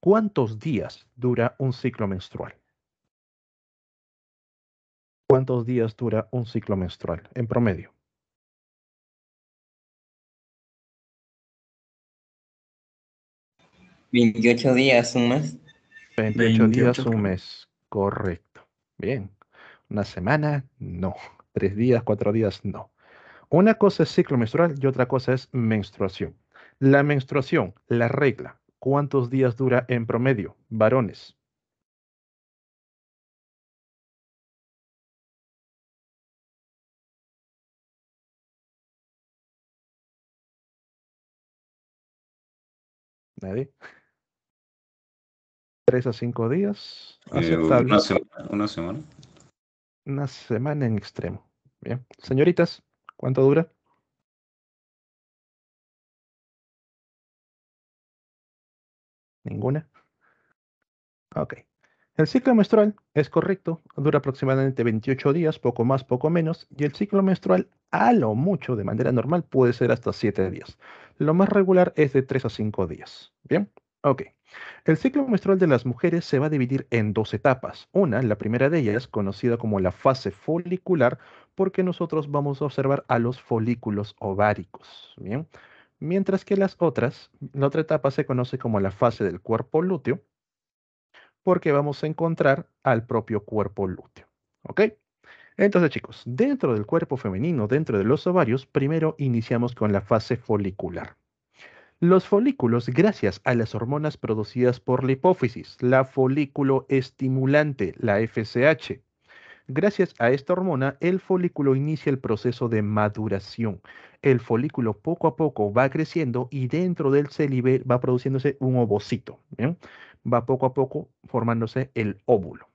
¿Cuántos días dura un ciclo menstrual? ¿Cuántos días dura un ciclo menstrual en promedio? 28 días, un mes. 28 días, 28, un creo. mes. Correcto. Bien. ¿Una semana? No. 3 días, 4 días? No. Una cosa es ciclo menstrual y otra cosa es menstruación. La menstruación, la regla, ¿cuántos días dura en promedio? Varones. ¿Nadie? 3 a 5 días, Una aceptable. semana, una semana. Una semana en extremo. Bien. Señoritas, ¿cuánto dura? Ninguna. Ok. El ciclo menstrual es correcto, dura aproximadamente 28 días, poco más, poco menos, y el ciclo menstrual A lo mucho, de manera normal, puede ser hasta 7 días. Lo más regular es de 3 a 5 días. ¿Bien? Ok. El ciclo menstrual de las mujeres se va a dividir en dos etapas. Una, la primera de ellas, conocida como la fase folicular, porque nosotros vamos a observar a los folículos ováricos. Bien. Mientras que la otra etapa se conoce como la fase del cuerpo lúteo, porque vamos a encontrar al propio cuerpo lúteo. ¿Ok? Entonces, chicos, dentro del cuerpo femenino, dentro de los ovarios, primero iniciamos con la fase folicular. Los folículos, gracias a las hormonas producidas por la hipófisis, la folículo estimulante, la FSH, gracias a esta hormona, el folículo inicia el proceso de maduración. El folículo poco a poco va creciendo y dentro del célibe va produciéndose un ovocito. ¿Bien? Va poco a poco formándose el óvulo.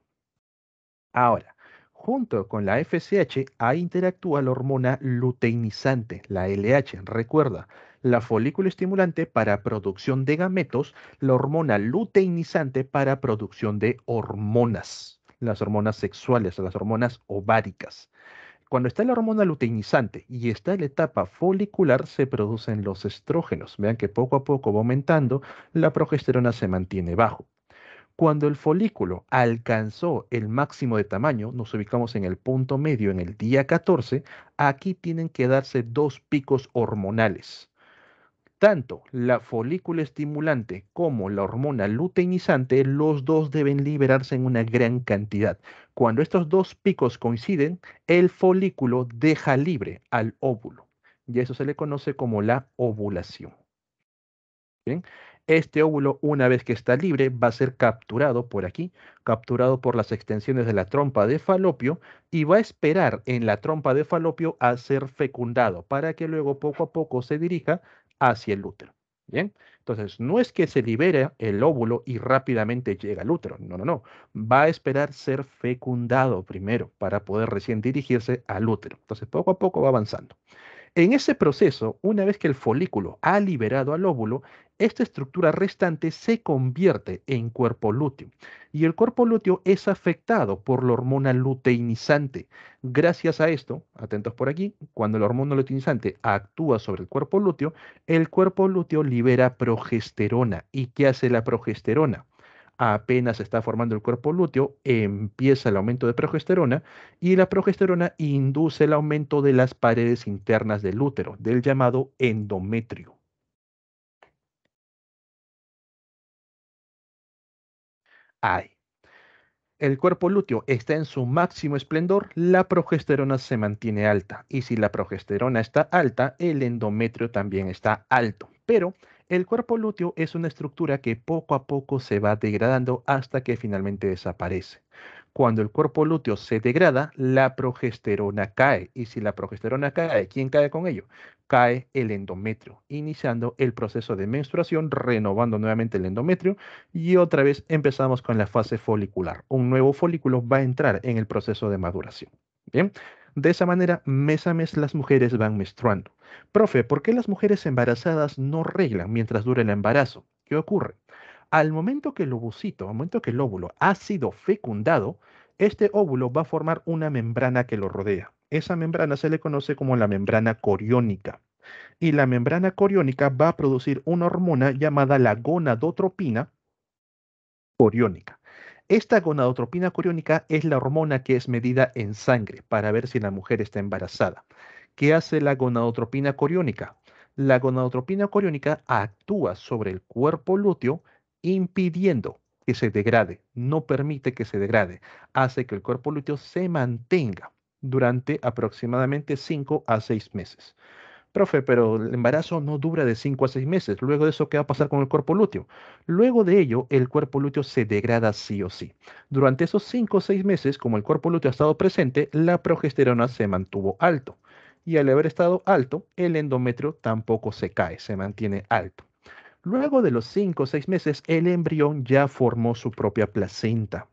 Ahora, junto con la FSH, ahí interactúa la hormona luteinizante, la LH. Recuerda, la folículo estimulante para producción de gametos, la hormona luteinizante para producción de hormonas, las hormonas sexuales, las hormonas ováricas. Cuando está la hormona luteinizante y está la etapa folicular, se producen los estrógenos. Vean que poco a poco va aumentando, la progesterona se mantiene bajo. Cuando el folículo alcanzó el máximo de tamaño, nos ubicamos en el punto medio en el día 14, aquí tienen que darse dos picos hormonales. Tanto la folícula estimulante como la hormona luteinizante, los dos deben liberarse en una gran cantidad. Cuando estos dos picos coinciden, el folículo deja libre al óvulo. Y eso se le conoce como la ovulación. ¿Bien? Este óvulo, una vez que está libre, va a ser capturado por aquí, capturado por las extensiones de la trompa de falopio y va a esperar en la trompa de falopio a ser fecundado para que luego poco a poco se dirija hacia el útero. Bien, entonces no es que se libere el óvulo y rápidamente llega al útero, no, no, no, va a esperar ser fecundado primero para poder recién dirigirse al útero. Entonces poco a poco va avanzando. En ese proceso, una vez que el folículo ha liberado al óvulo, esta estructura restante se convierte en cuerpo lúteo. Y el cuerpo lúteo es afectado por la hormona luteinizante. Gracias a esto, atentos por aquí, cuando la hormona luteinizante actúa sobre el cuerpo lúteo libera progesterona. ¿Y qué hace la progesterona? Apenas se está formando el cuerpo lúteo, empieza el aumento de progesterona y la progesterona induce el aumento de las paredes internas del útero, del llamado endometrio. Ay, el cuerpo lúteo está en su máximo esplendor, la progesterona se mantiene alta. Y si la progesterona está alta, el endometrio también está alto. Pero el cuerpo lúteo es una estructura que poco a poco se va degradando hasta que finalmente desaparece. Cuando el cuerpo lúteo se degrada, la progesterona cae. Y si la progesterona cae, ¿quién cae con ello? Cae el endometrio, iniciando el proceso de menstruación, renovando nuevamente el endometrio y otra vez empezamos con la fase folicular. Un nuevo folículo va a entrar en el proceso de maduración. Bien, de esa manera, mes a mes las mujeres van menstruando. Profe, ¿por qué las mujeres embarazadas no reglan mientras dura el embarazo? ¿Qué ocurre? Al momento que el ovocito, al momento que el óvulo ha sido fecundado, este óvulo va a formar una membrana que lo rodea. Esa membrana se le conoce como la membrana coriónica. Y la membrana coriónica va a producir una hormona llamada la gonadotropina coriónica. Esta gonadotropina coriónica es la hormona que es medida en sangre para ver si la mujer está embarazada. ¿Qué hace la gonadotropina coriónica? La gonadotropina coriónica actúa sobre el cuerpo lúteo impidiendo que se degrade, no permite que se degrade, hace que el cuerpo lúteo se mantenga durante aproximadamente 5 a 6 meses. Profe, pero el embarazo no dura de 5 a 6 meses. Luego de eso, ¿qué va a pasar con el cuerpo lúteo? Luego de ello, el cuerpo lúteo se degrada sí o sí. Durante esos 5 o 6 meses, como el cuerpo lúteo ha estado presente, la progesterona se mantuvo alto. Y al haber estado alto, el endometrio tampoco se cae, se mantiene alto. Luego de los 5 o 6 meses, el embrión ya formó su propia placenta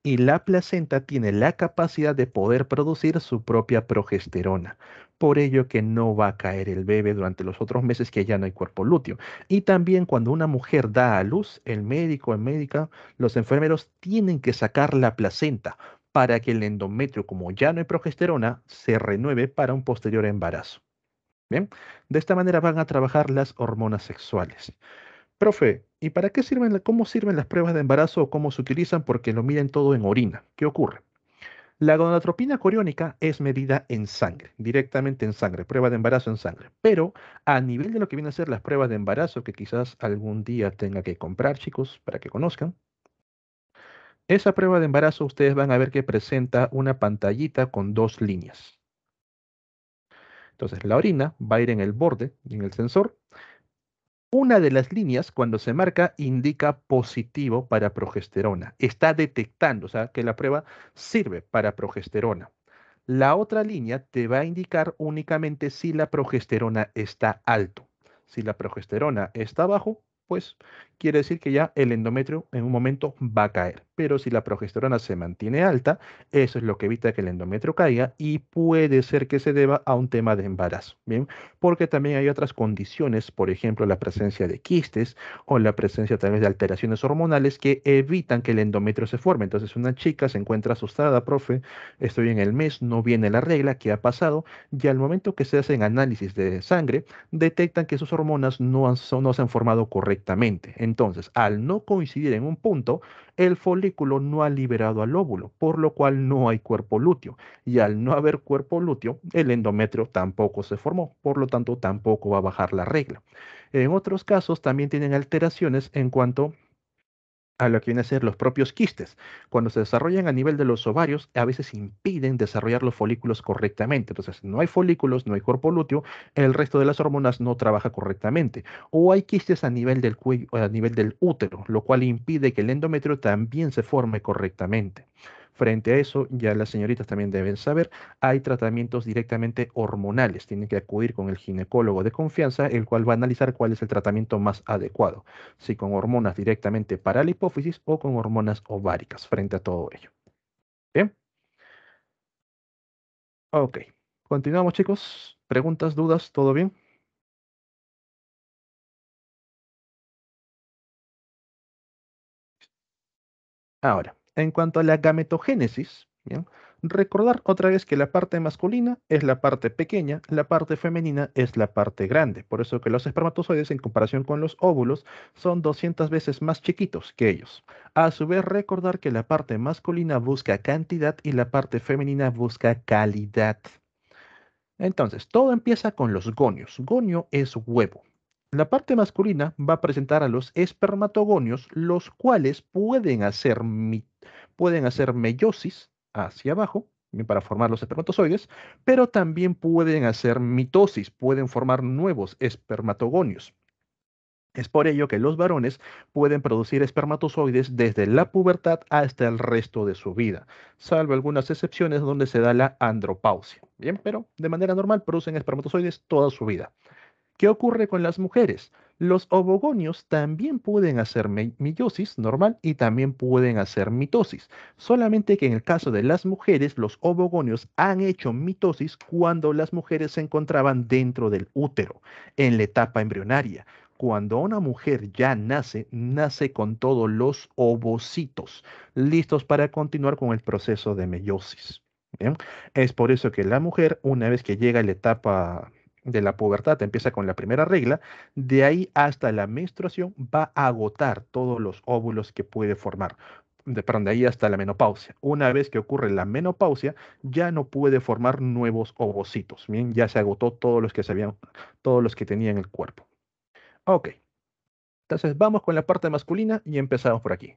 y la placenta tiene la capacidad de poder producir su propia progesterona. Por ello que no va a caer el bebé durante los otros meses que ya no hay cuerpo lúteo. Y también cuando una mujer da a luz, el médico, el médica, los enfermeros tienen que sacar la placenta para que el endometrio, como ya no hay progesterona, se renueve para un posterior embarazo. Bien, de esta manera van a trabajar las hormonas sexuales. Profe, ¿y para qué sirven, cómo sirven las pruebas de embarazo o cómo se utilizan? Porque lo miden todo en orina. ¿Qué ocurre? La gonadotropina coriónica es medida en sangre, directamente en sangre, prueba de embarazo en sangre. Pero a nivel de lo que vienen a ser las pruebas de embarazo, que quizás algún día tenga que comprar, chicos, para que conozcan, esa prueba de embarazo ustedes van a ver que presenta una pantallita con dos líneas. Entonces la orina va a ir en el borde, en el sensor. Una de las líneas, cuando se marca, indica positivo para progesterona. Está detectando, o sea, que la prueba sirve para progesterona. La otra línea te va a indicar únicamente si la progesterona está alto. Si la progesterona está bajo, pues quiere decir que ya el endometrio en un momento va a caer. Pero si la progesterona se mantiene alta, eso es lo que evita que el endometrio caiga y puede ser que se deba a un tema de embarazo. Bien, porque también hay otras condiciones, por ejemplo, la presencia de quistes o la presencia tal vez de alteraciones hormonales que evitan que el endometrio se forme. Entonces, una chica se encuentra asustada, profe, estoy en el mes, no viene la regla, ¿qué ha pasado? Y al momento que se hacen análisis de sangre, detectan que sus hormonas no se han formado correctamente. Entonces, al no coincidir en un punto, el folículo no ha liberado al óvulo, por lo cual no hay cuerpo lúteo. Y al no haber cuerpo lúteo, el endometrio tampoco se formó, por lo tanto, tampoco va a bajar la regla. En otros casos, también tienen alteraciones en cuanto a lo que vienen a ser los propios quistes. Cuando se desarrollan a nivel de los ovarios, a veces impiden desarrollar los folículos correctamente. Entonces, no hay folículos, no hay cuerpo lúteo, el resto de las hormonas no trabaja correctamente. O hay quistes a nivel del cuello, a nivel del útero, lo cual impide que el endometrio también se forme correctamente. Frente a eso, ya las señoritas también deben saber, hay tratamientos directamente hormonales. Tienen que acudir con el ginecólogo de confianza, el cual va a analizar cuál es el tratamiento más adecuado, si con hormonas directamente para la hipófisis o con hormonas ováricas frente a todo ello. Bien, ok. Continuamos, chicos. ¿Preguntas, dudas? ¿Todo bien? Ahora, en cuanto a la gametogénesis, bien, recordar otra vez que la parte masculina es la parte pequeña, la parte femenina es la parte grande. Por eso que los espermatozoides en comparación con los óvulos son 200 veces más chiquitos que ellos. A su vez, recordar que la parte masculina busca cantidad y la parte femenina busca calidad. Entonces, todo empieza con los gonios. Gonio es huevo. La parte masculina va a presentar a los espermatogonios, los cuales pueden hacer meiosis hacia abajo, bien, para formar los espermatozoides, pero también pueden hacer mitosis, pueden formar nuevos espermatogonios. Es por ello que los varones pueden producir espermatozoides desde la pubertad hasta el resto de su vida, salvo algunas excepciones donde se da la andropausia. Bien, pero de manera normal producen espermatozoides toda su vida. ¿Qué ocurre con las mujeres? Los ovogonios también pueden hacer meiosis normal y también pueden hacer mitosis. Solamente que en el caso de las mujeres, los ovogonios han hecho mitosis cuando las mujeres se encontraban dentro del útero, en la etapa embrionaria. Cuando una mujer ya nace, nace con todos los ovocitos listos para continuar con el proceso de meiosis. Bien, es por eso que la mujer, una vez que llega a la etapa de la pubertad, empieza con la primera regla, de ahí hasta la menstruación va a agotar todos los óvulos que puede formar. Perdón, de ahí hasta la menopausia. Una vez que ocurre la menopausia, ya no puede formar nuevos ovocitos. Bien, ya se agotó todos los que todos los que tenía en el cuerpo. Ok, entonces vamos con la parte masculina y empezamos por aquí.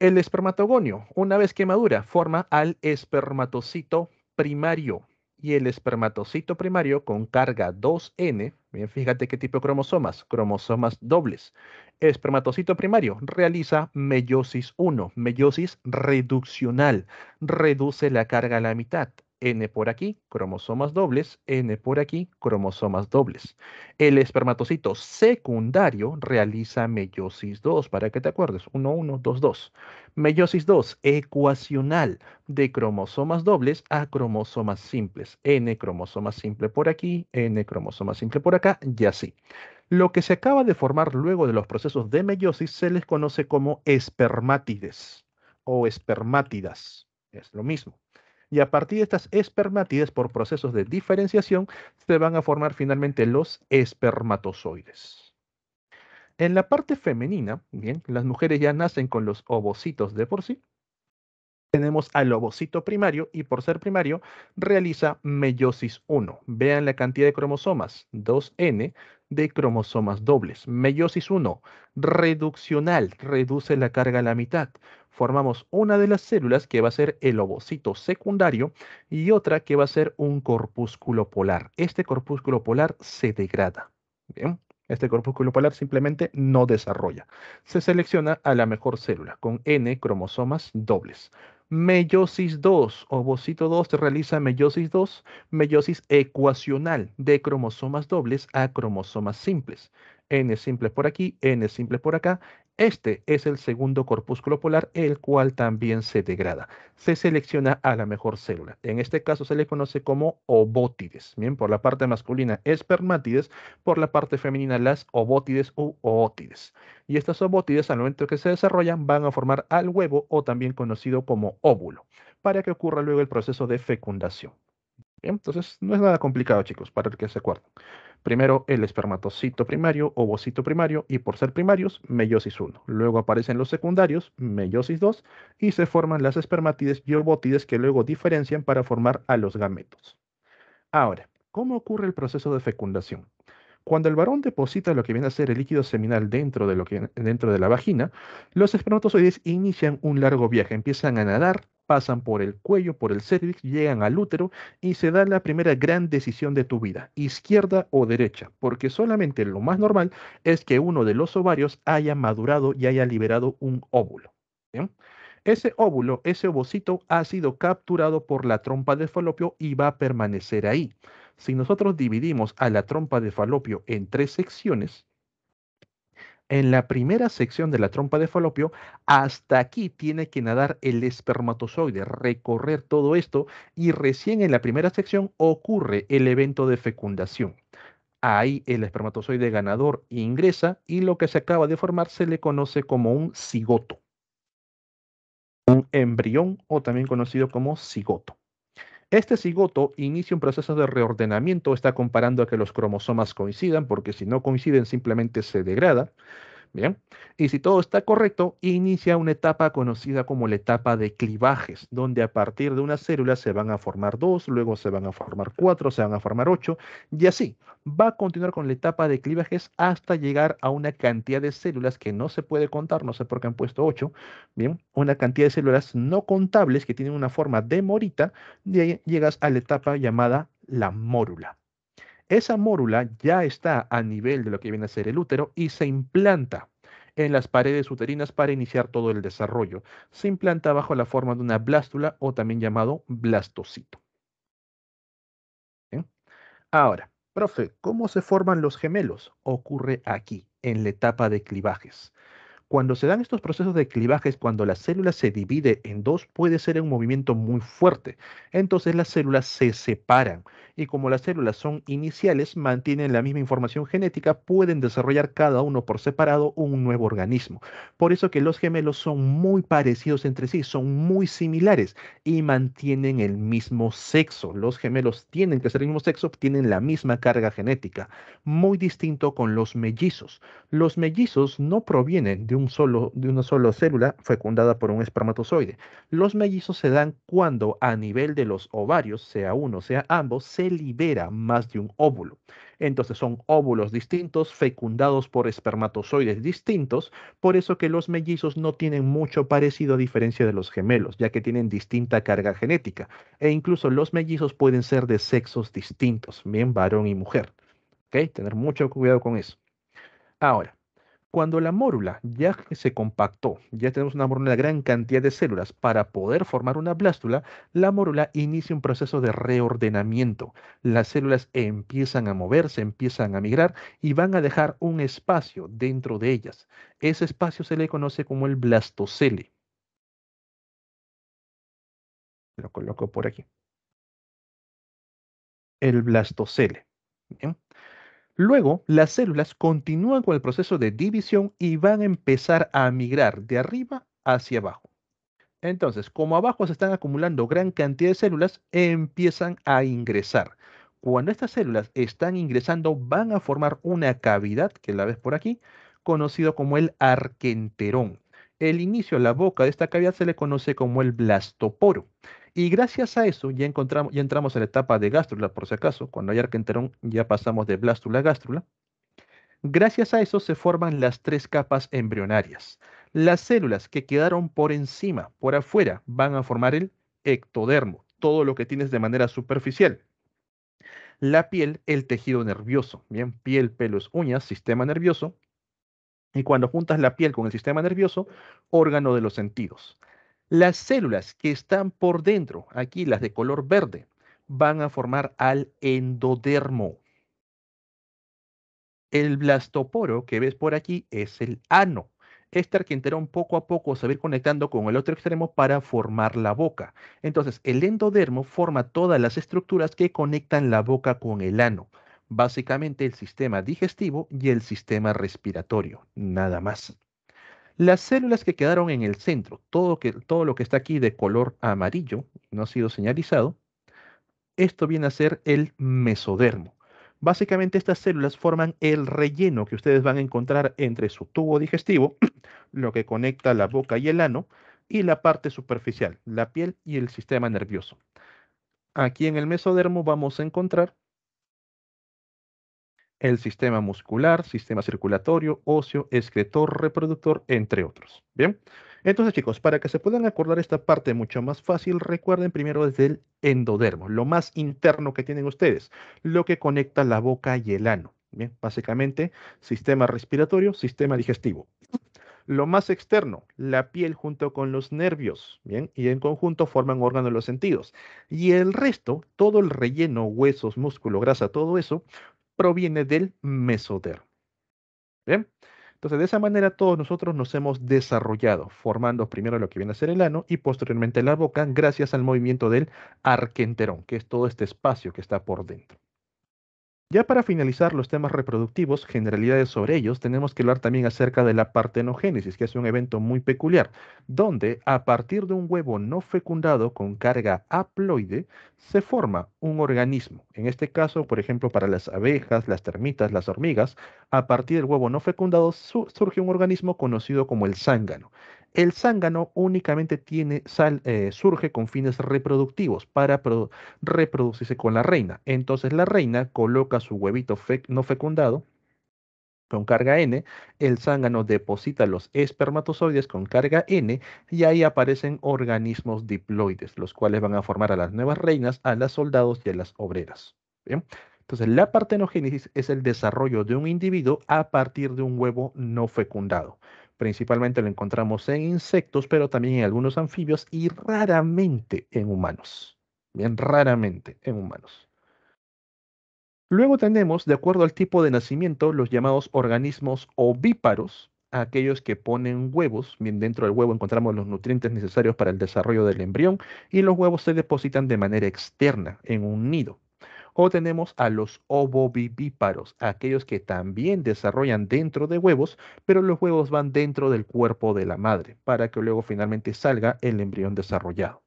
El espermatogonio, una vez que madura, forma al espermatocito primario. Y el espermatocito primario con carga 2N, bien, fíjate qué tipo de cromosomas, cromosomas dobles. Espermatocito primario realiza meiosis 1, meiosis reduccional, reduce la carga a la mitad. N por aquí, cromosomas dobles, N por aquí, cromosomas dobles. El espermatocito secundario realiza meiosis 2, para que te acuerdes, 1, 1, 2, 2. Meiosis 2, ecuacional, de cromosomas dobles a cromosomas simples. N cromosoma simple por aquí, N cromosoma simple por acá, y así. Lo que se acaba de formar luego de los procesos de meiosis se les conoce como espermátides o espermátidas. Es lo mismo. Y a partir de estas espermátides, por procesos de diferenciación, se van a formar finalmente los espermatozoides. En la parte femenina, bien, las mujeres ya nacen con los ovocitos de por sí. Tenemos al ovocito primario y por ser primario realiza meiosis 1. Vean la cantidad de cromosomas, 2N de cromosomas dobles. Meiosis 1, reduccional, reduce la carga a la mitad. Formamos una de las células que va a ser el ovocito secundario y otra que va a ser un corpúsculo polar. Este corpúsculo polar se degrada. Bien. Este corpúsculo polar simplemente no desarrolla. Se selecciona a la mejor célula con N cromosomas dobles. Meiosis 2, ovocito 2 realiza meiosis 2, meiosis ecuacional de cromosomas dobles a cromosomas simples. N simples por aquí, N simples por acá. Este es el segundo corpúsculo polar, el cual también se degrada. Se selecciona a la mejor célula. En este caso se le conoce como ovótides. Bien, por la parte masculina, espermátides, por la parte femenina, las ovótides u ootides. Y estas ovótides, al momento que se desarrollan, van a formar al huevo o también conocido como óvulo, para que ocurra luego el proceso de fecundación. Bien, entonces no es nada complicado, chicos, para que se acuerden. Primero el espermatocito primario, ovocito primario, y por ser primarios, meiosis 1. Luego aparecen los secundarios, meiosis 2, y se forman las espermátides y ovótides que luego diferencian para formar a los gametos. Ahora, ¿cómo ocurre el proceso de fecundación? Cuando el varón deposita lo que viene a ser el líquido seminal dentro de la vagina, los espermatozoides inician un largo viaje, empiezan a nadar, pasan por el cuello, por el cérvix, llegan al útero y se da la primera gran decisión de tu vida, izquierda o derecha, porque solamente lo más normal es que uno de los ovarios haya madurado y haya liberado un óvulo. ¿Bien? Ese óvulo, ese ovocito, ha sido capturado por la trompa de falopio y va a permanecer ahí. Si nosotros dividimos a la trompa de falopio en tres secciones, en la primera sección de la trompa de falopio, hasta aquí tiene que nadar el espermatozoide, recorrer todo esto y recién en la primera sección ocurre el evento de fecundación. Ahí el espermatozoide ganador ingresa y lo que se acaba de formar se le conoce como un cigoto, un embrión o también conocido como cigoto. Este cigoto inicia un proceso de reordenamiento, está comparando a que los cromosomas coincidan, porque si no coinciden simplemente se degrada. Bien, y si todo está correcto, inicia una etapa conocida como la etapa de clivajes, donde a partir de una célula se van a formar dos, luego se van a formar cuatro, se van a formar ocho, y así va a continuar con la etapa de clivajes hasta llegar a una cantidad de células que no se puede contar, no sé por qué han puesto ocho, bien, una cantidad de células no contables que tienen una forma de morita, y ahí llegas a la etapa llamada la mórula. Esa mórula ya está a nivel de lo que viene a ser el útero y se implanta en las paredes uterinas para iniciar todo el desarrollo. Se implanta bajo la forma de una blástula o también llamado blastocito. ¿Bien? Ahora, profe, ¿cómo se forman los gemelos? Ocurre aquí, en la etapa de clivajes. Cuando se dan estos procesos de clivajes, cuando la célula se divide en dos, puede ser un movimiento muy fuerte. Entonces las células se separan y como las células son iniciales, mantienen la misma información genética, pueden desarrollar cada uno por separado un nuevo organismo. Por eso que los gemelos son muy parecidos entre sí, son muy similares y mantienen el mismo sexo. Los gemelos tienen que ser el mismo sexo, tienen la misma carga genética. Muy distinto con los mellizos. Los mellizos no provienen de una sola célula fecundada por un espermatozoide. Los mellizos se dan cuando a nivel de los ovarios, sea uno, sea ambos, se libera más de un óvulo. Entonces son óvulos distintos fecundados por espermatozoides distintos, por eso que los mellizos no tienen mucho parecido a diferencia de los gemelos, ya que tienen distinta carga genética. E incluso los mellizos pueden ser de sexos distintos, bien varón y mujer. ¿Ok? Tener mucho cuidado con eso. Ahora, cuando la mórula ya se compactó, ya tenemos una mórula, una gran cantidad de células para poder formar una blástula, la mórula inicia un proceso de reordenamiento. Las células empiezan a moverse, empiezan a migrar y van a dejar un espacio dentro de ellas. Ese espacio se le conoce como el blastocele. Lo coloco por aquí. El blastocele. Bien. Luego, las células continúan con el proceso de división y van a empezar a migrar de arriba hacia abajo. Entonces, como abajo se están acumulando gran cantidad de células, empiezan a ingresar. Cuando estas células están ingresando, van a formar una cavidad, que la ves por aquí, conocido como el arquenterón. El inicio, la boca de esta cavidad se le conoce como el blastoporo. Y gracias a eso ya entramos en la etapa de gástrula, por si acaso. Cuando hay arquenterón ya pasamos de blástula a gástrula. Gracias a eso se forman las tres capas embrionarias. Las células que quedaron por encima, por afuera, van a formar el ectodermo, todo lo que tienes de manera superficial. La piel, el tejido nervioso. Bien, piel, pelos, uñas, sistema nervioso. Y cuando juntas la piel con el sistema nervioso, órgano de los sentidos. Las células que están por dentro, aquí las de color verde, van a formar al endodermo. El blastoporo que ves por aquí es el ano. Este arquenterón poco a poco se va a ir conectando con el otro extremo para formar la boca. Entonces, el endodermo forma todas las estructuras que conectan la boca con el ano. Básicamente el sistema digestivo y el sistema respiratorio, nada más. Las células que quedaron en el centro, todo lo que está aquí de color amarillo, no ha sido señalizado, esto viene a ser el mesodermo. Básicamente estas células forman el relleno que ustedes van a encontrar entre su tubo digestivo, lo que conecta la boca y el ano, y la parte superficial, la piel y el sistema nervioso. Aquí en el mesodermo vamos a encontrar el sistema muscular, sistema circulatorio, óseo, excretor, reproductor, entre otros. Bien, entonces chicos, para que se puedan acordar esta parte mucho más fácil, recuerden primero desde el endodermo, lo más interno que tienen ustedes, lo que conecta la boca y el ano. Bien, básicamente sistema respiratorio, sistema digestivo. Lo más externo, la piel junto con los nervios, ¿bien? Y en conjunto forman órgano de los sentidos. Y el resto, todo el relleno, huesos, músculo, grasa, todo eso, proviene del mesodermo. ¿Bien? Entonces, de esa manera todos nosotros nos hemos desarrollado, formando primero lo que viene a ser el ano y posteriormente la boca, gracias al movimiento del arquenterón, que es todo este espacio que está por dentro. Ya para finalizar los temas reproductivos, generalidades sobre ellos, tenemos que hablar también acerca de la partenogénesis, que es un evento muy peculiar, donde a partir de un huevo no fecundado con carga haploide, se forma un organismo. En este caso, por ejemplo, para las abejas, las termitas, las hormigas, a partir del huevo no fecundado surge un organismo conocido como el zángano. El zángano únicamente surge con fines reproductivos para reproducirse con la reina. Entonces la reina coloca su huevito no fecundado con carga N, el zángano deposita los espermatozoides con carga N y ahí aparecen organismos diploides, los cuales van a formar a las nuevas reinas, a las soldados y a las obreras. ¿Bien? Entonces la partenogénesis es el desarrollo de un individuo a partir de un huevo no fecundado. Principalmente lo encontramos en insectos, pero también en algunos anfibios y raramente en humanos. Bien, raramente en humanos. Luego tenemos, de acuerdo al tipo de nacimiento, los llamados organismos ovíparos, aquellos que ponen huevos. Bien, dentro del huevo encontramos los nutrientes necesarios para el desarrollo del embrión y los huevos se depositan de manera externa en un nido. O tenemos a los ovovivíparos, aquellos que también desarrollan dentro de huevos, pero los huevos van dentro del cuerpo de la madre para que luego finalmente salga el embrión desarrollado.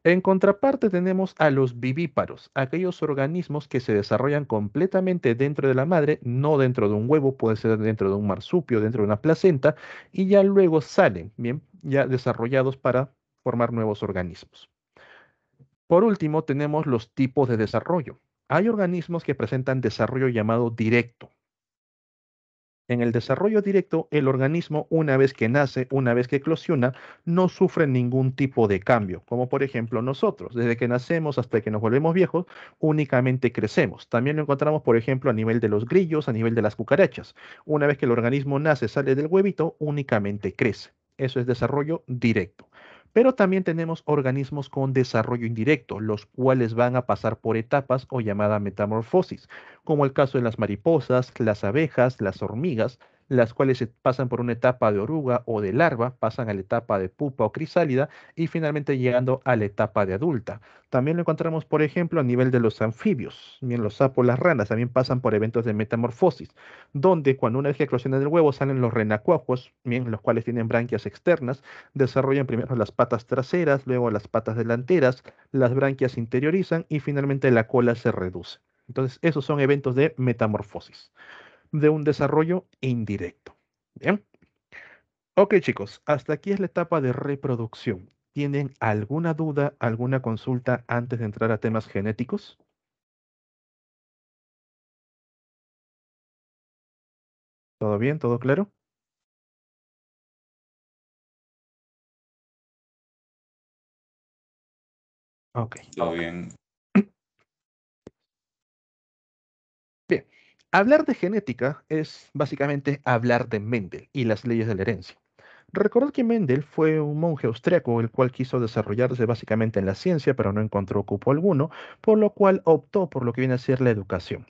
En contraparte tenemos a los vivíparos, aquellos organismos que se desarrollan completamente dentro de la madre, no dentro de un huevo, puede ser dentro de un marsupio, dentro de una placenta, y ya luego salen, bien, ya desarrollados para formar nuevos organismos. Por último, tenemos los tipos de desarrollo. Hay organismos que presentan desarrollo llamado directo. En el desarrollo directo, el organismo, una vez que nace, una vez que eclosiona, no sufre ningún tipo de cambio, como por ejemplo nosotros, desde que nacemos hasta que nos volvemos viejos, únicamente crecemos. También lo encontramos, por ejemplo, a nivel de los grillos, a nivel de las cucarachas. Una vez que el organismo nace, sale del huevito, únicamente crece. Eso es desarrollo directo. Pero también tenemos organismos con desarrollo indirecto, los cuales van a pasar por etapas o llamada metamorfosis, como el caso de las mariposas, las abejas, las hormigas, las cuales pasan por una etapa de oruga o de larva, pasan a la etapa de pupa o crisálida y finalmente llegando a la etapa de adulta. También lo encontramos, por ejemplo, a nivel de los anfibios. Bien, los sapos, las ranas también pasan por eventos de metamorfosis, donde cuando una vez que eclosionan el huevo salen los renacuajos, bien, los cuales tienen branquias externas, desarrollan primero las patas traseras, luego las patas delanteras, las branquias se interiorizan y finalmente la cola se reduce. Entonces, esos son eventos de metamorfosis, de un desarrollo indirecto. Bien. Ok, chicos, hasta aquí es la etapa de reproducción. ¿Tienen alguna duda, alguna consulta antes de entrar a temas genéticos? ¿Todo bien? ¿Todo claro? Ok. Todo bien. Bien. Hablar de genética es básicamente hablar de Mendel y las leyes de la herencia. Recordad que Mendel fue un monje austriaco, el cual quiso desarrollarse básicamente en la ciencia, pero no encontró cupo alguno, por lo cual optó por lo que viene a ser la educación.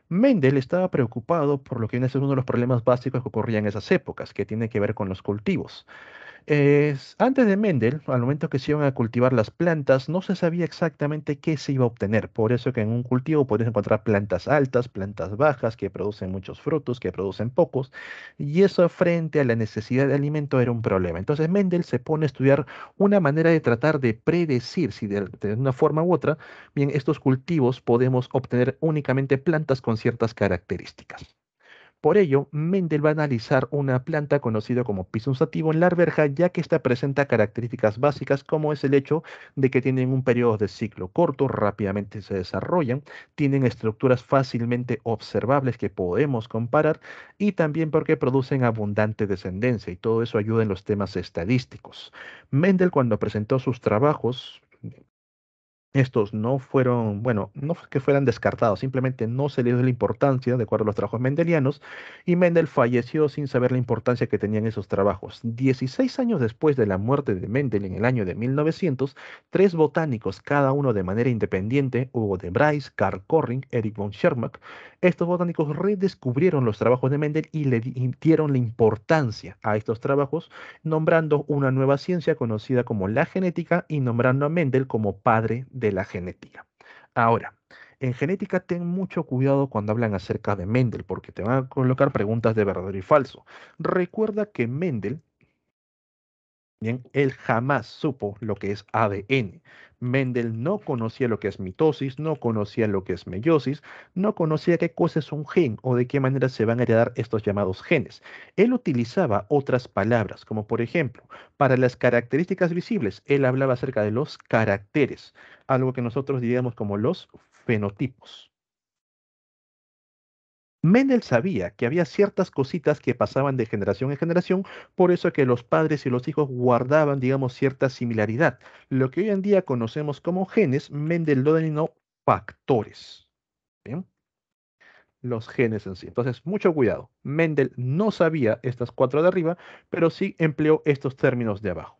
Mendel estaba preocupado por lo que viene a ser uno de los problemas básicos que ocurrían en esas épocas, que tiene que ver con los cultivos. Antes de Mendel, al momento que se iban a cultivar las plantas, no se sabía exactamente qué se iba a obtener. Por eso que en un cultivo puedes encontrar plantas altas, plantas bajas, que producen muchos frutos, que producen pocos. Y eso frente a la necesidad de alimento era un problema. Entonces Mendel se pone a estudiar una manera de tratar de predecir si de una forma u otra, bien, estos cultivos podemos obtener únicamente plantas con ciertas características. Por ello, Mendel va a analizar una planta conocida como Pisum sativum en la arveja, ya que esta presenta características básicas como es el hecho de que tienen un periodo de ciclo corto, rápidamente se desarrollan, tienen estructuras fácilmente observables que podemos comparar y también porque producen abundante descendencia y todo eso ayuda en los temas estadísticos. Mendel cuando presentó sus trabajos, estos no fueron, bueno, no fue que fueran descartados, simplemente no se le dio la importancia de acuerdo a los trabajos mendelianos y Mendel falleció sin saber la importancia que tenían esos trabajos. 16 años después de la muerte de Mendel en el año de 1900, tres botánicos, cada uno de manera independiente, Hugo de Bryce, Carl Corring, Eric von Schermack, estos botánicos redescubrieron los trabajos de Mendel y dieron la importancia a estos trabajos nombrando una nueva ciencia conocida como la genética y nombrando a Mendel como padre de la genética. Ahora, en genética ten mucho cuidado cuando hablan acerca de Mendel, porque te van a colocar preguntas de verdadero y falso. Recuerda que Mendel, bien, él jamás supo lo que es ADN. Mendel no conocía lo que es mitosis, no conocía lo que es meiosis, no conocía qué cosa es un gen o de qué manera se van a heredar estos llamados genes. Él utilizaba otras palabras, como por ejemplo, para las características visibles, él hablaba acerca de los caracteres, algo que nosotros diríamos como los fenotipos. Mendel sabía que había ciertas cositas que pasaban de generación en generación, por eso que los padres y los hijos guardaban, digamos, cierta similaridad. Lo que hoy en día conocemos como genes, Mendel lo denominó factores. ¿Bien? Los genes en sí. Entonces, mucho cuidado. Mendel no sabía estas cuatro de arriba, pero sí empleó estos términos de abajo.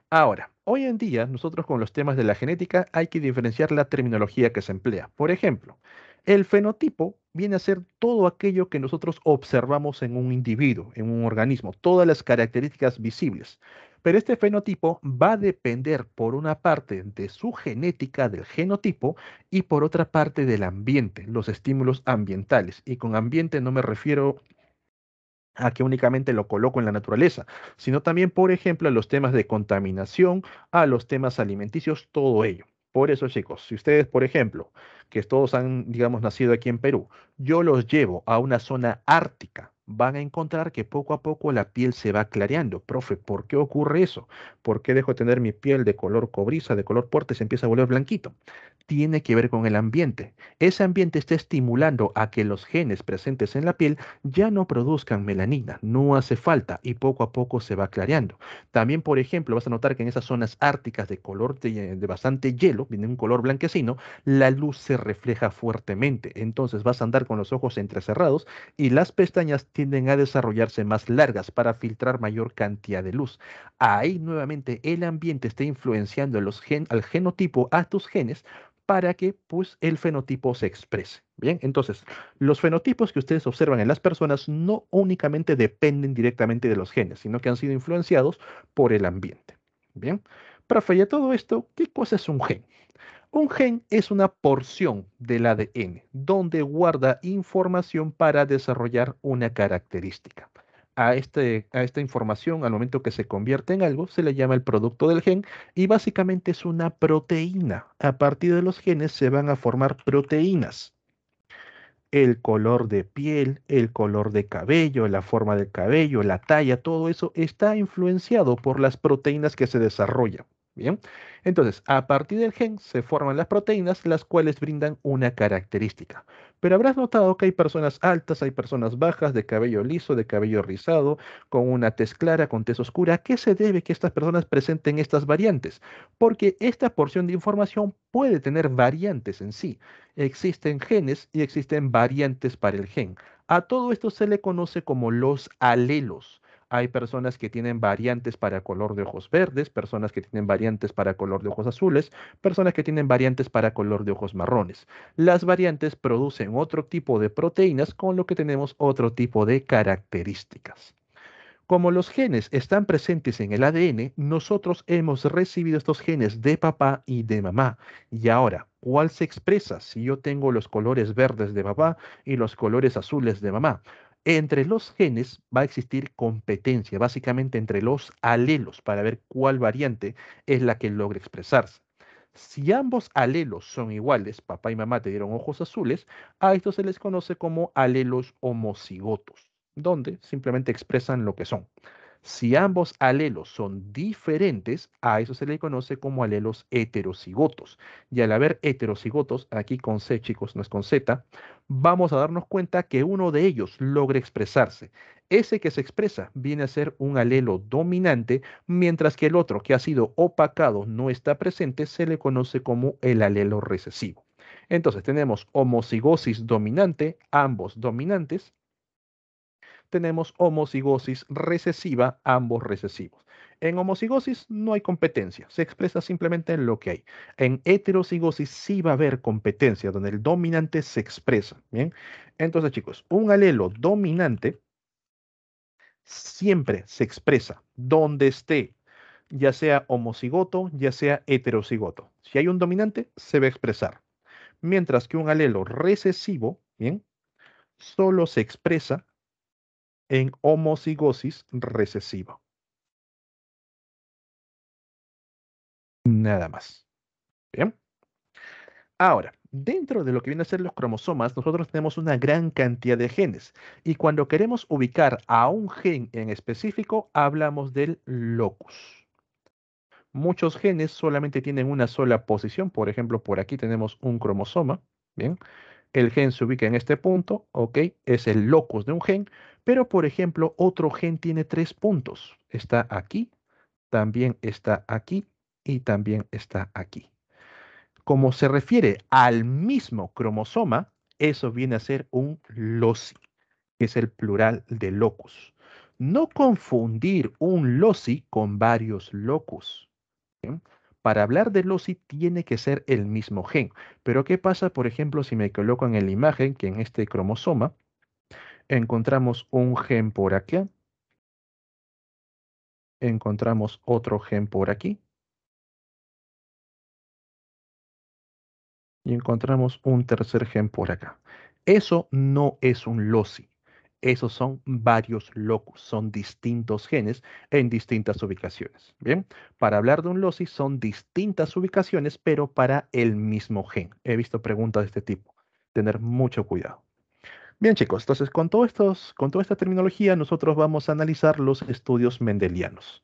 Ahora, hoy en día, nosotros con los temas de la genética hay que diferenciar la terminología que se emplea. Por ejemplo, el fenotipo viene a ser todo aquello que nosotros observamos en un individuo, en un organismo, todas las características visibles. Pero este fenotipo va a depender por una parte de su genética del genotipo y por otra parte del ambiente, los estímulos ambientales. Y con ambiente no me refiero a que únicamente lo coloco en la naturaleza, sino también, por ejemplo, a los temas de contaminación, a los temas alimenticios, todo ello. Por eso, chicos, si ustedes, por ejemplo, que todos han, digamos, nacido aquí en Perú, yo los llevo a una zona ártica, van a encontrar que poco a poco la piel se va clareando. Profe, ¿por qué ocurre eso? ¿Por qué dejo de tener mi piel de color cobriza, de color puerta y se empieza a volver blanquito? Tiene que ver con el ambiente. Ese ambiente está estimulando a que los genes presentes en la piel ya no produzcan melanina, no hace falta y poco a poco se va clareando. También, por ejemplo, vas a notar que en esas zonas árticas de color de bastante hielo, viene un color blanquecino, la luz se refleja fuertemente. Entonces vas a andar con los ojos entrecerrados y las pestañas tienden a desarrollarse más largas para filtrar mayor cantidad de luz. Ahí nuevamente el ambiente está influenciando al genotipo, a tus genes, para que pues, el fenotipo se exprese. Bien, entonces, los fenotipos que ustedes observan en las personas no únicamente dependen directamente de los genes, sino que han sido influenciados por el ambiente. Bien, profe, y a todo esto, ¿qué cosa es un gen? Un gen es una porción del ADN donde guarda información para desarrollar una característica. A esta información, al momento que se convierte en algo, se le llama el producto del gen y básicamente es una proteína. A partir de los genes se van a formar proteínas. El color de piel, el color de cabello, la forma del cabello, la talla, todo eso está influenciado por las proteínas que se desarrollan. Bien, entonces a partir del gen se forman las proteínas, las cuales brindan una característica. Pero habrás notado que hay personas altas, hay personas bajas, de cabello liso, de cabello rizado, con una tez clara, con tez oscura. ¿A qué se debe que estas personas presenten estas variantes? Porque esta porción de información puede tener variantes en sí. Existen genes y existen variantes para el gen. A todo esto se le conoce como los alelos. Hay personas que tienen variantes para color de ojos verdes, personas que tienen variantes para color de ojos azules, personas que tienen variantes para color de ojos marrones. Las variantes producen otro tipo de proteínas con lo que tenemos otro tipo de características. Como los genes están presentes en el ADN, nosotros hemos recibido estos genes de papá y de mamá. Y ahora, ¿cuál se expresa si yo tengo los colores verdes de papá y los colores azules de mamá? Entre los genes va a existir competencia, básicamente entre los alelos, para ver cuál variante es la que logra expresarse. Si ambos alelos son iguales, papá y mamá te dieron ojos azules, a esto se les conoce como alelos homocigotos, donde simplemente expresan lo que son. Si ambos alelos son diferentes, a eso se le conoce como alelos heterocigotos. Y al haber heterocigotos, aquí con C, chicos, no es con Z, vamos a darnos cuenta que uno de ellos logra expresarse. Ese que se expresa viene a ser un alelo dominante, mientras que el otro que ha sido opacado no está presente, se le conoce como el alelo recesivo. Entonces tenemos homocigosis dominante, ambos dominantes, tenemos homocigosis recesiva, ambos recesivos. En homocigosis no hay competencia, se expresa simplemente en lo que hay. En heterocigosis sí va a haber competencia, donde el dominante se expresa. Bien, entonces chicos, un alelo dominante siempre se expresa donde esté, ya sea homocigoto, ya sea heterocigoto. Si hay un dominante, se va a expresar. Mientras que un alelo recesivo, bien, solo se expresa en homocigosis recesiva. Nada más. Bien. Ahora, dentro de lo que viene a ser los cromosomas, nosotros tenemos una gran cantidad de genes. Y cuando queremos ubicar a un gen en específico, hablamos del locus. Muchos genes solamente tienen una sola posición. Por ejemplo, por aquí tenemos un cromosoma. Bien. El gen se ubica en este punto, ok, es el locus de un gen, pero por ejemplo, otro gen tiene 3 puntos. Está aquí, también está aquí y también está aquí. Como se refiere al mismo cromosoma, eso viene a ser un loci, que es el plural de locus. No confundir un loci con varios locus. ¿Bien? Para hablar de loci tiene que ser el mismo gen. Pero ¿qué pasa, por ejemplo, si me coloco en la imagen que en este cromosoma encontramos un gen por aquí, encontramos otro gen por aquí y encontramos un tercer gen por acá? Eso no es un loci. Esos son varios locus, son distintos genes en distintas ubicaciones. Bien, para hablar de un loci son distintas ubicaciones, pero para el mismo gen. He visto preguntas de este tipo. Tener mucho cuidado. Bien, chicos, entonces con toda esta terminología, nosotros vamos a analizar los estudios mendelianos.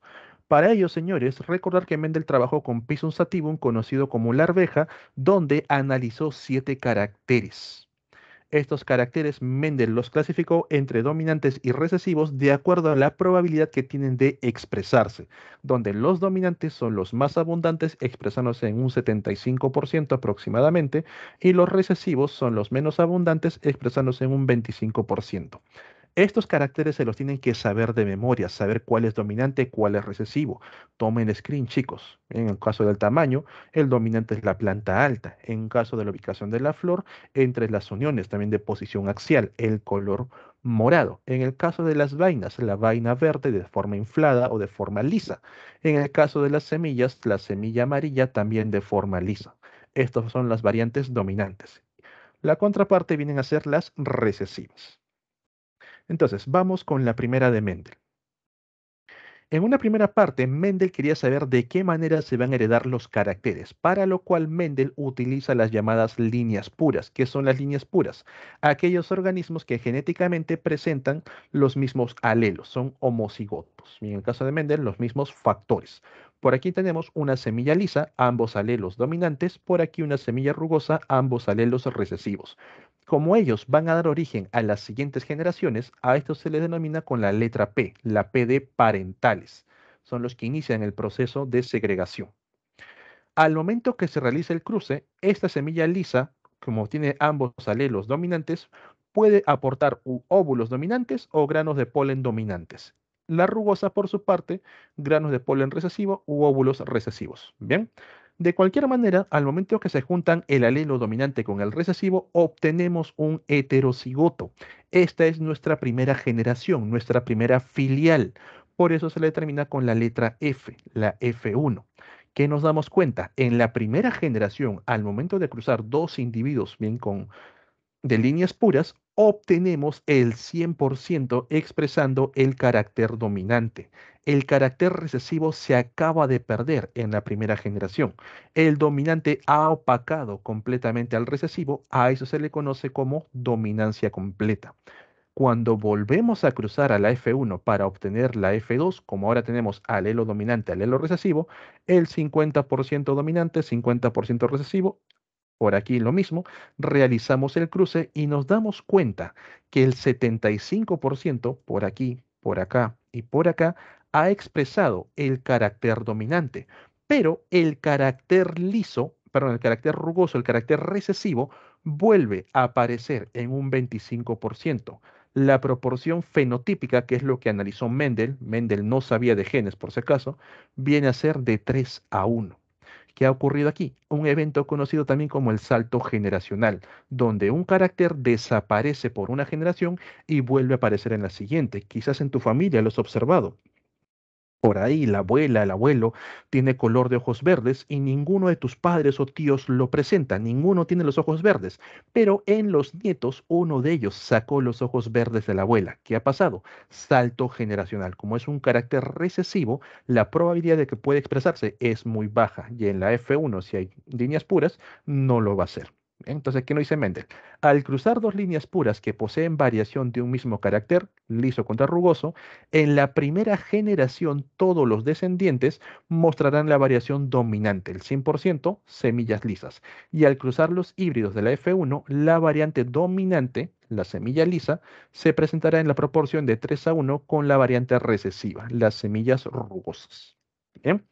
Para ello, señores, recordar que Mendel trabajó con Pisum sativum, conocido como la arveja, donde analizó 7 caracteres. Estos caracteres Mendel los clasificó entre dominantes y recesivos de acuerdo a la probabilidad que tienen de expresarse, donde los dominantes son los más abundantes, expresándose en un 75% aproximadamente, y los recesivos son los menos abundantes, expresándose en un 25%. Estos caracteres se los tienen que saber de memoria, saber cuál es dominante, cuál es recesivo. Tomen screen, chicos. En el caso del tamaño, el dominante es la planta alta. En caso de la ubicación de la flor, entre las uniones, también de posición axial, el color morado. En el caso de las vainas, la vaina verde de forma inflada o de forma lisa. En el caso de las semillas, la semilla amarilla también de forma lisa. Estas son las variantes dominantes. La contraparte vienen a ser las recesivas. Entonces, vamos con la primera de Mendel. En una primera parte, Mendel quería saber de qué manera se van a heredar los caracteres, para lo cual Mendel utiliza las llamadas líneas puras. ¿Qué son las líneas puras? Aquellos organismos que genéticamente presentan los mismos alelos, son homocigotos. Y en el caso de Mendel, los mismos factores. Por aquí tenemos una semilla lisa, ambos alelos dominantes, por aquí una semilla rugosa, ambos alelos recesivos. Como ellos van a dar origen a las siguientes generaciones, a estos se les denomina con la letra P, la P de parentales. Son los que inician el proceso de segregación. Al momento que se realiza el cruce, esta semilla lisa, como tiene ambos alelos dominantes, puede aportar óvulos dominantes o granos de polen dominantes. La rugosa, por su parte, granos de polen recesivo u óvulos recesivos. Bien. De cualquier manera, al momento que se juntan el alelo dominante con el recesivo, obtenemos un heterocigoto. Esta es nuestra primera generación, nuestra primera filial. Por eso se le determina con la letra F, la F1. ¿Qué nos damos cuenta? En la primera generación, al momento de cruzar dos individuos bien de líneas puras, obtenemos el 100% expresando el carácter dominante. El carácter recesivo se acaba de perder en la primera generación. El dominante ha opacado completamente al recesivo, a eso se le conoce como dominancia completa. Cuando volvemos a cruzar a la F1 para obtener la F2, como ahora tenemos alelo dominante, alelo recesivo, el 50% dominante, 50% recesivo, por aquí lo mismo, realizamos el cruce y nos damos cuenta que el 75% por aquí, por acá y por acá ha expresado el carácter dominante, pero el carácter liso, perdón, el carácter rugoso, el carácter recesivo, vuelve a aparecer en un 25%. La proporción fenotípica, que es lo que analizó Mendel, Mendel no sabía de genes por si acaso, viene a ser de 3:1. ¿Qué ha ocurrido aquí? Un evento conocido también como el salto generacional, donde un carácter desaparece por una generación y vuelve a aparecer en la siguiente. Quizás en tu familia lo has observado. Por ahí la abuela, el abuelo tiene color de ojos verdes y ninguno de tus padres o tíos lo presenta, ninguno tiene los ojos verdes, pero en los nietos uno de ellos sacó los ojos verdes de la abuela. ¿Qué ha pasado? Salto generacional. Como es un carácter recesivo, la probabilidad de que pueda expresarse es muy baja y en la F1, si hay líneas puras, no lo va a hacer. Entonces, ¿qué nos dice Mendel? Al cruzar dos líneas puras que poseen variación de un mismo carácter, liso contra rugoso, en la primera generación, todos los descendientes mostrarán la variación dominante, el 100% semillas lisas. Y al cruzar los híbridos de la F1, la variante dominante, la semilla lisa, se presentará en la proporción de 3:1 con la variante recesiva, las semillas rugosas. Bien.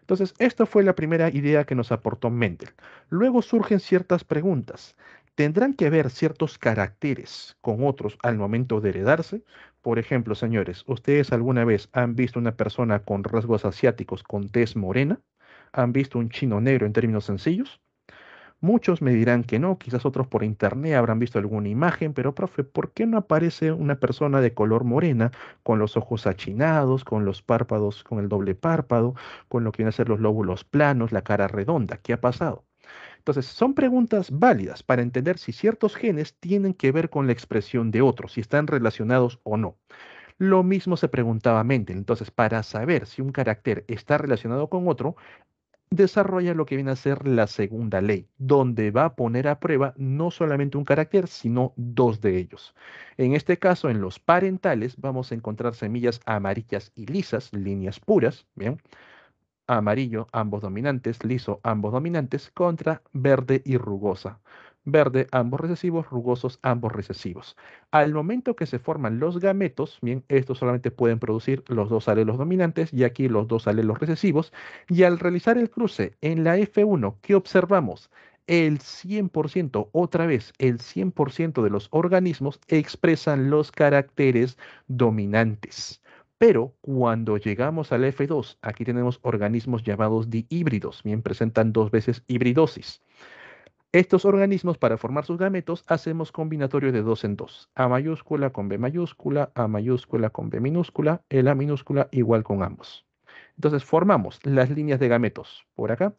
Entonces, esta fue la primera idea que nos aportó Mendel. Luego surgen ciertas preguntas. ¿Tendrán que ver ciertos caracteres con otros al momento de heredarse? Por ejemplo, señores, ¿ustedes alguna vez han visto una persona con rasgos asiáticos con tez morena? ¿Han visto un chino negro en términos sencillos? Muchos me dirán que no, quizás otros por internet habrán visto alguna imagen, pero profe, ¿por qué no aparece una persona de color morena con los ojos achinados, con los párpados, con el doble párpado, con lo que vienen a ser los lóbulos planos, la cara redonda? ¿Qué ha pasado? Entonces, son preguntas válidas para entender si ciertos genes tienen que ver con la expresión de otros, si están relacionados o no. Lo mismo se preguntaba Mendel. Entonces, para saber si un carácter está relacionado con otro, desarrolla lo que viene a ser la segunda ley, donde va a poner a prueba no solamente un carácter, sino dos de ellos. En este caso, en los parentales, vamos a encontrar semillas amarillas y lisas, líneas puras, ¿bien? Amarillo, ambos dominantes, liso, ambos dominantes, contra verde y rugosa. Verde, ambos recesivos, rugosos, ambos recesivos. Al momento que se forman los gametos, bien, estos solamente pueden producir los dos alelos dominantes y aquí los dos alelos recesivos. Y al realizar el cruce en la F1, ¿qué observamos? El 100%, otra vez, el 100% de los organismos expresan los caracteres dominantes. Pero cuando llegamos al F2, aquí tenemos organismos llamados dihíbridos, bien, presentan 2 veces hibridosis. Estos organismos, para formar sus gametos, hacemos combinatorio de 2 en 2. A mayúscula con B mayúscula, A mayúscula con B minúscula, el A minúscula igual con ambos. Entonces formamos las líneas de gametos por acá,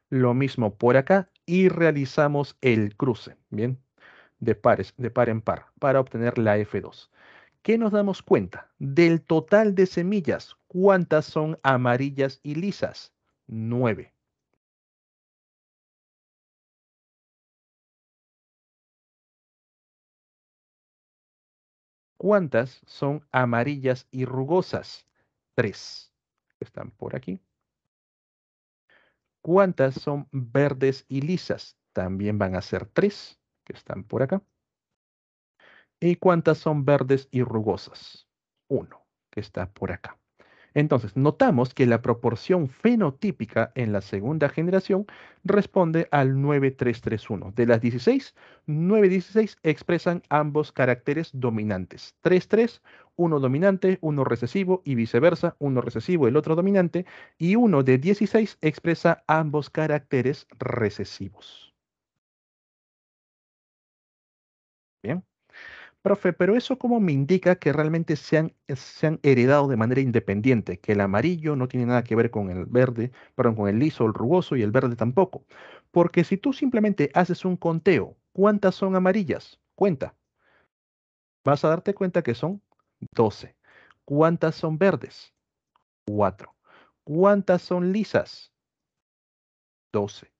lo mismo por acá, y realizamos el cruce, ¿bien? De pares, de par en par, para obtener la F2. ¿Qué nos damos cuenta? Del total de semillas, ¿cuántas son amarillas y lisas? 9. ¿Cuántas son amarillas y rugosas? 3. Están por aquí. ¿Cuántas son verdes y lisas? También van a ser 3, que están por acá. ¿Y cuántas son verdes y rugosas? 1, que está por acá. Entonces, notamos que la proporción fenotípica en la segunda generación responde al 9331. De las 16, 9 y 16 expresan ambos caracteres dominantes. 33, uno dominante, uno recesivo y viceversa, uno recesivo, el otro dominante, y uno de 16 expresa ambos caracteres recesivos. Bien. Profe, pero eso cómo me indica que realmente se han heredado de manera independiente, que el amarillo no tiene nada que ver con el verde, perdón, con el liso, el rugoso y el verde tampoco. Porque si tú simplemente haces un conteo, ¿cuántas son amarillas? Cuenta, vas a darte cuenta que son 12. ¿Cuántas son verdes? 4. ¿Cuántas son lisas? 12.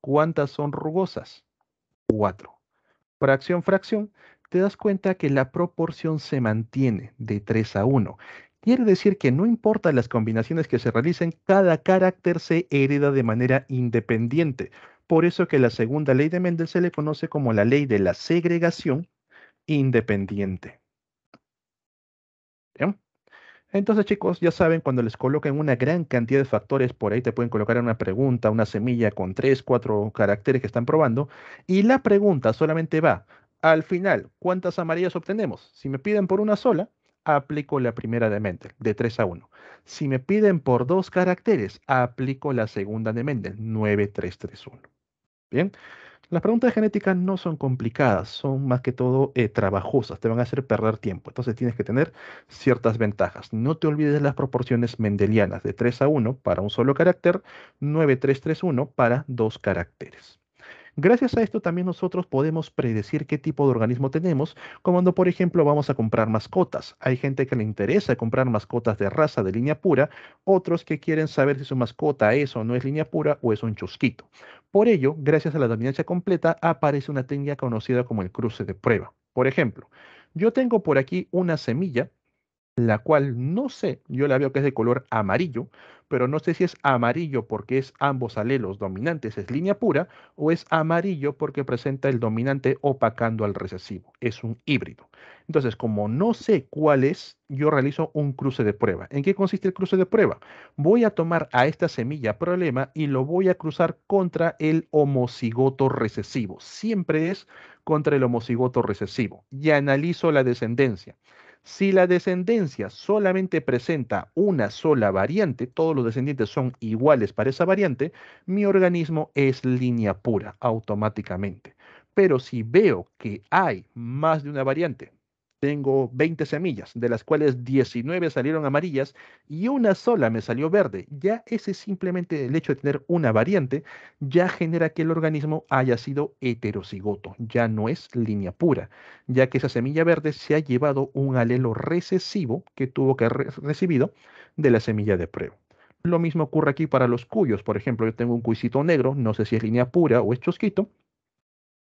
¿Cuántas son rugosas? 4. Fracción, fracción, te das cuenta que la proporción se mantiene de 3 a 1. Quiere decir que no importa las combinaciones que se realicen, cada carácter se hereda de manera independiente. Por eso que la segunda ley de Mendel se le conoce como la ley de la segregación independiente. ¿Bien? Entonces, chicos, ya saben, cuando les coloquen una gran cantidad de factores, por ahí te pueden colocar una pregunta, una semilla con 3, 4 caracteres que están probando, y la pregunta solamente va, al final, ¿cuántas amarillas obtenemos? Si me piden por una sola, aplico la primera de Mendel, de 3 a 1. Si me piden por 2 caracteres, aplico la segunda de Mendel, 9, 3, 3, 1. ¿Bien? Las preguntas de genética no son complicadas, son más que todo trabajosas, te van a hacer perder tiempo. Entonces tienes que tener ciertas ventajas. No te olvides de las proporciones mendelianas de 3 a 1 para un solo carácter, 9, 3, 3, 1 para 2 caracteres. Gracias a esto también nosotros podemos predecir qué tipo de organismo tenemos, como cuando, por ejemplo, vamos a comprar mascotas. Hay gente que le interesa comprar mascotas de raza de línea pura, otros que quieren saber si su mascota es o no es línea pura o es un chusquito. Por ello, gracias a la dominancia completa, aparece una técnica conocida como el cruce de prueba. Por ejemplo, yo tengo por aquí una semilla la cual no sé, yo la veo que es de color amarillo, pero no sé si es amarillo porque es ambos alelos dominantes, es línea pura, o es amarillo porque presenta el dominante opacando al recesivo, es un híbrido. Entonces, como no sé cuál es, yo realizo un cruce de prueba. ¿En qué consiste el cruce de prueba? Voy a tomar a esta semilla problema y lo voy a cruzar contra el homocigoto recesivo. Siempre es contra el homocigoto recesivo. Y analizo la descendencia. Si la descendencia solamente presenta una sola variante, todos los descendientes son iguales para esa variante, mi organismo es línea pura automáticamente. Pero si veo que hay más de una variante, tengo 20 semillas, de las cuales 19 salieron amarillas y una sola me salió verde, ya ese simplemente el hecho de tener una variante ya genera que el organismo haya sido heterocigoto, ya no es línea pura, ya que esa semilla verde se ha llevado un alelo recesivo que tuvo que haber recibido de la semilla de prueba. Lo mismo ocurre aquí para los cuyos. Por ejemplo, yo tengo un cuycito negro, no sé si es línea pura o es chosquito.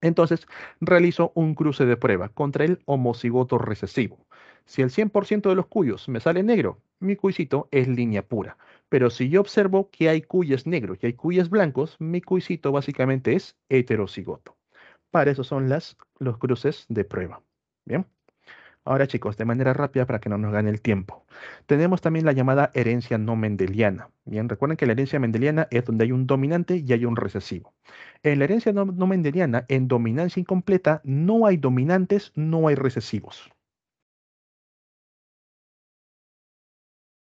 Entonces, realizo un cruce de prueba contra el homocigoto recesivo. Si el 100% de los cuyos me sale negro, mi cuycito es línea pura. Pero si yo observo que hay cuyes negros y hay cuyes blancos, mi cuycito básicamente es heterocigoto. Para eso son los cruces de prueba. Bien. Ahora chicos, de manera rápida para que no nos gane el tiempo. Tenemos también la llamada herencia no mendeliana. Bien, recuerden que la herencia mendeliana es donde hay un dominante y hay un recesivo. En la herencia no mendeliana, en dominancia incompleta, no hay dominantes, no hay recesivos.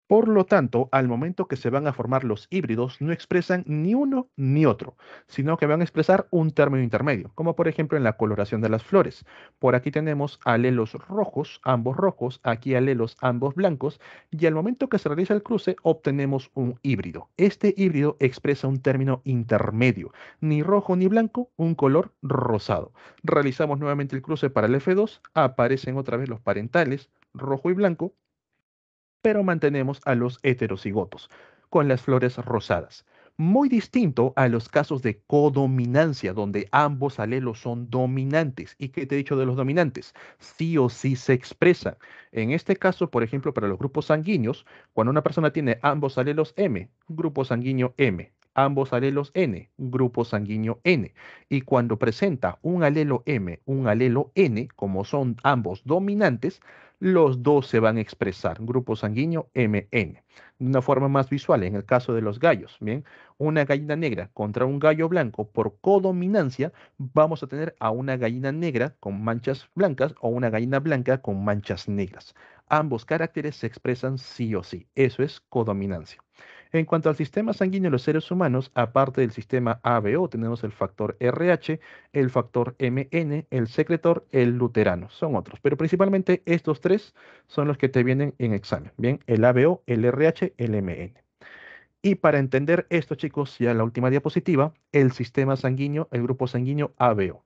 Por lo tanto, al momento que se van a formar los híbridos, no expresan ni uno ni otro, sino que van a expresar un término intermedio, como por ejemplo en la coloración de las flores. Por aquí tenemos alelos rojos, ambos rojos, aquí alelos ambos blancos, y al momento que se realiza el cruce obtenemos un híbrido. Este híbrido expresa un término intermedio, ni rojo ni blanco, un color rosado. Realizamos nuevamente el cruce para el F2, aparecen otra vez los parentales, rojo y blanco, pero mantenemos a los heterocigotos, con las flores rosadas. Muy distinto a los casos de codominancia, donde ambos alelos son dominantes. ¿Y qué te he dicho de los dominantes? Sí o sí se expresan. En este caso, por ejemplo, para los grupos sanguíneos, cuando una persona tiene ambos alelos M, grupo sanguíneo M, ambos alelos N, grupo sanguíneo N. Y cuando presenta un alelo M, un alelo N, como son ambos dominantes, los dos se van a expresar, grupo sanguíneo MN. De una forma más visual, en el caso de los gallos, ¿bien? Una gallina negra contra un gallo blanco por codominancia, vamos a tener a una gallina negra con manchas blancas o una gallina blanca con manchas negras. Ambos caracteres se expresan sí o sí. Eso es codominancia. En cuanto al sistema sanguíneo de los seres humanos, aparte del sistema ABO, tenemos el factor RH, el factor MN, el secretor, el luterano. Son otros, pero principalmente estos tres son los que te vienen en examen. Bien, el ABO, el RH, el MN. Y para entender esto, chicos, ya la última diapositiva, el sistema sanguíneo, el grupo sanguíneo ABO.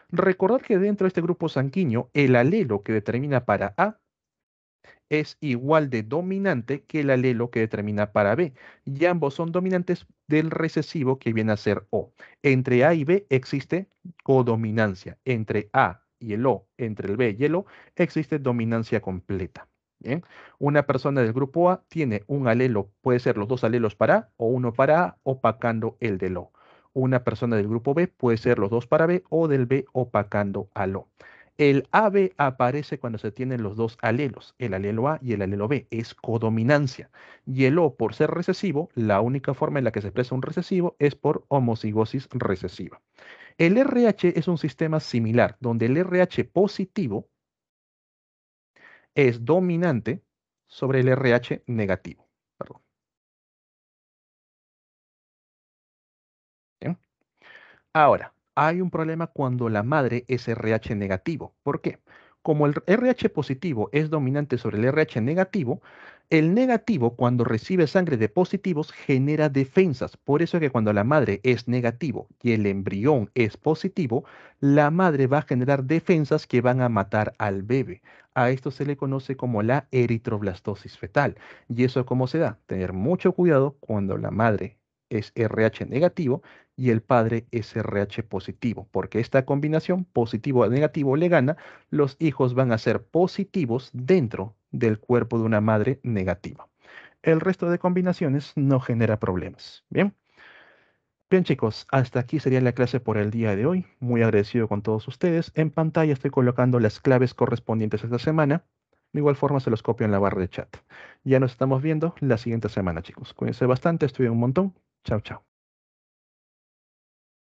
Recordad que dentro de este grupo sanguíneo, el alelo que determina para A es igual de dominante que el alelo que determina para B, y ambos son dominantes del recesivo que viene a ser O. Entre A y B existe codominancia. Entre A y el O, entre el B y el O, existe dominancia completa. Bien, una persona del grupo A tiene un alelo, puede ser los dos alelos para A o uno para A, opacando el del O. Una persona del grupo B puede ser los dos para B o del B opacando al O. El AB aparece cuando se tienen los dos alelos, el alelo A y el alelo B, es codominancia. Y el O, por ser recesivo, la única forma en la que se expresa un recesivo es por homocigosis recesiva. El RH es un sistema similar, donde el RH positivo es dominante sobre el RH negativo. Perdón. ¿Bien? Ahora, hay un problema cuando la madre es RH negativo. ¿Por qué? Como el RH positivo es dominante sobre el RH negativo, el negativo cuando recibe sangre de positivos genera defensas. Por eso es que cuando la madre es negativo y el embrión es positivo, la madre va a generar defensas que van a matar al bebé. A esto se le conoce como la eritroblastosis fetal. ¿Y eso cómo se da? Tener mucho cuidado cuando la madre es RH negativo y el padre es RH positivo, porque esta combinación positivo-negativo le gana, los hijos van a ser positivos dentro del cuerpo de una madre negativa. El resto de combinaciones no genera problemas. Bien. Bien chicos, hasta aquí sería la clase por el día de hoy. Muy agradecido con todos ustedes. En pantalla estoy colocando las claves correspondientes a esta semana. De igual forma se los copio en la barra de chat. Ya nos estamos viendo la siguiente semana chicos. Cuídense bastante, estudien un montón. Chao, chao.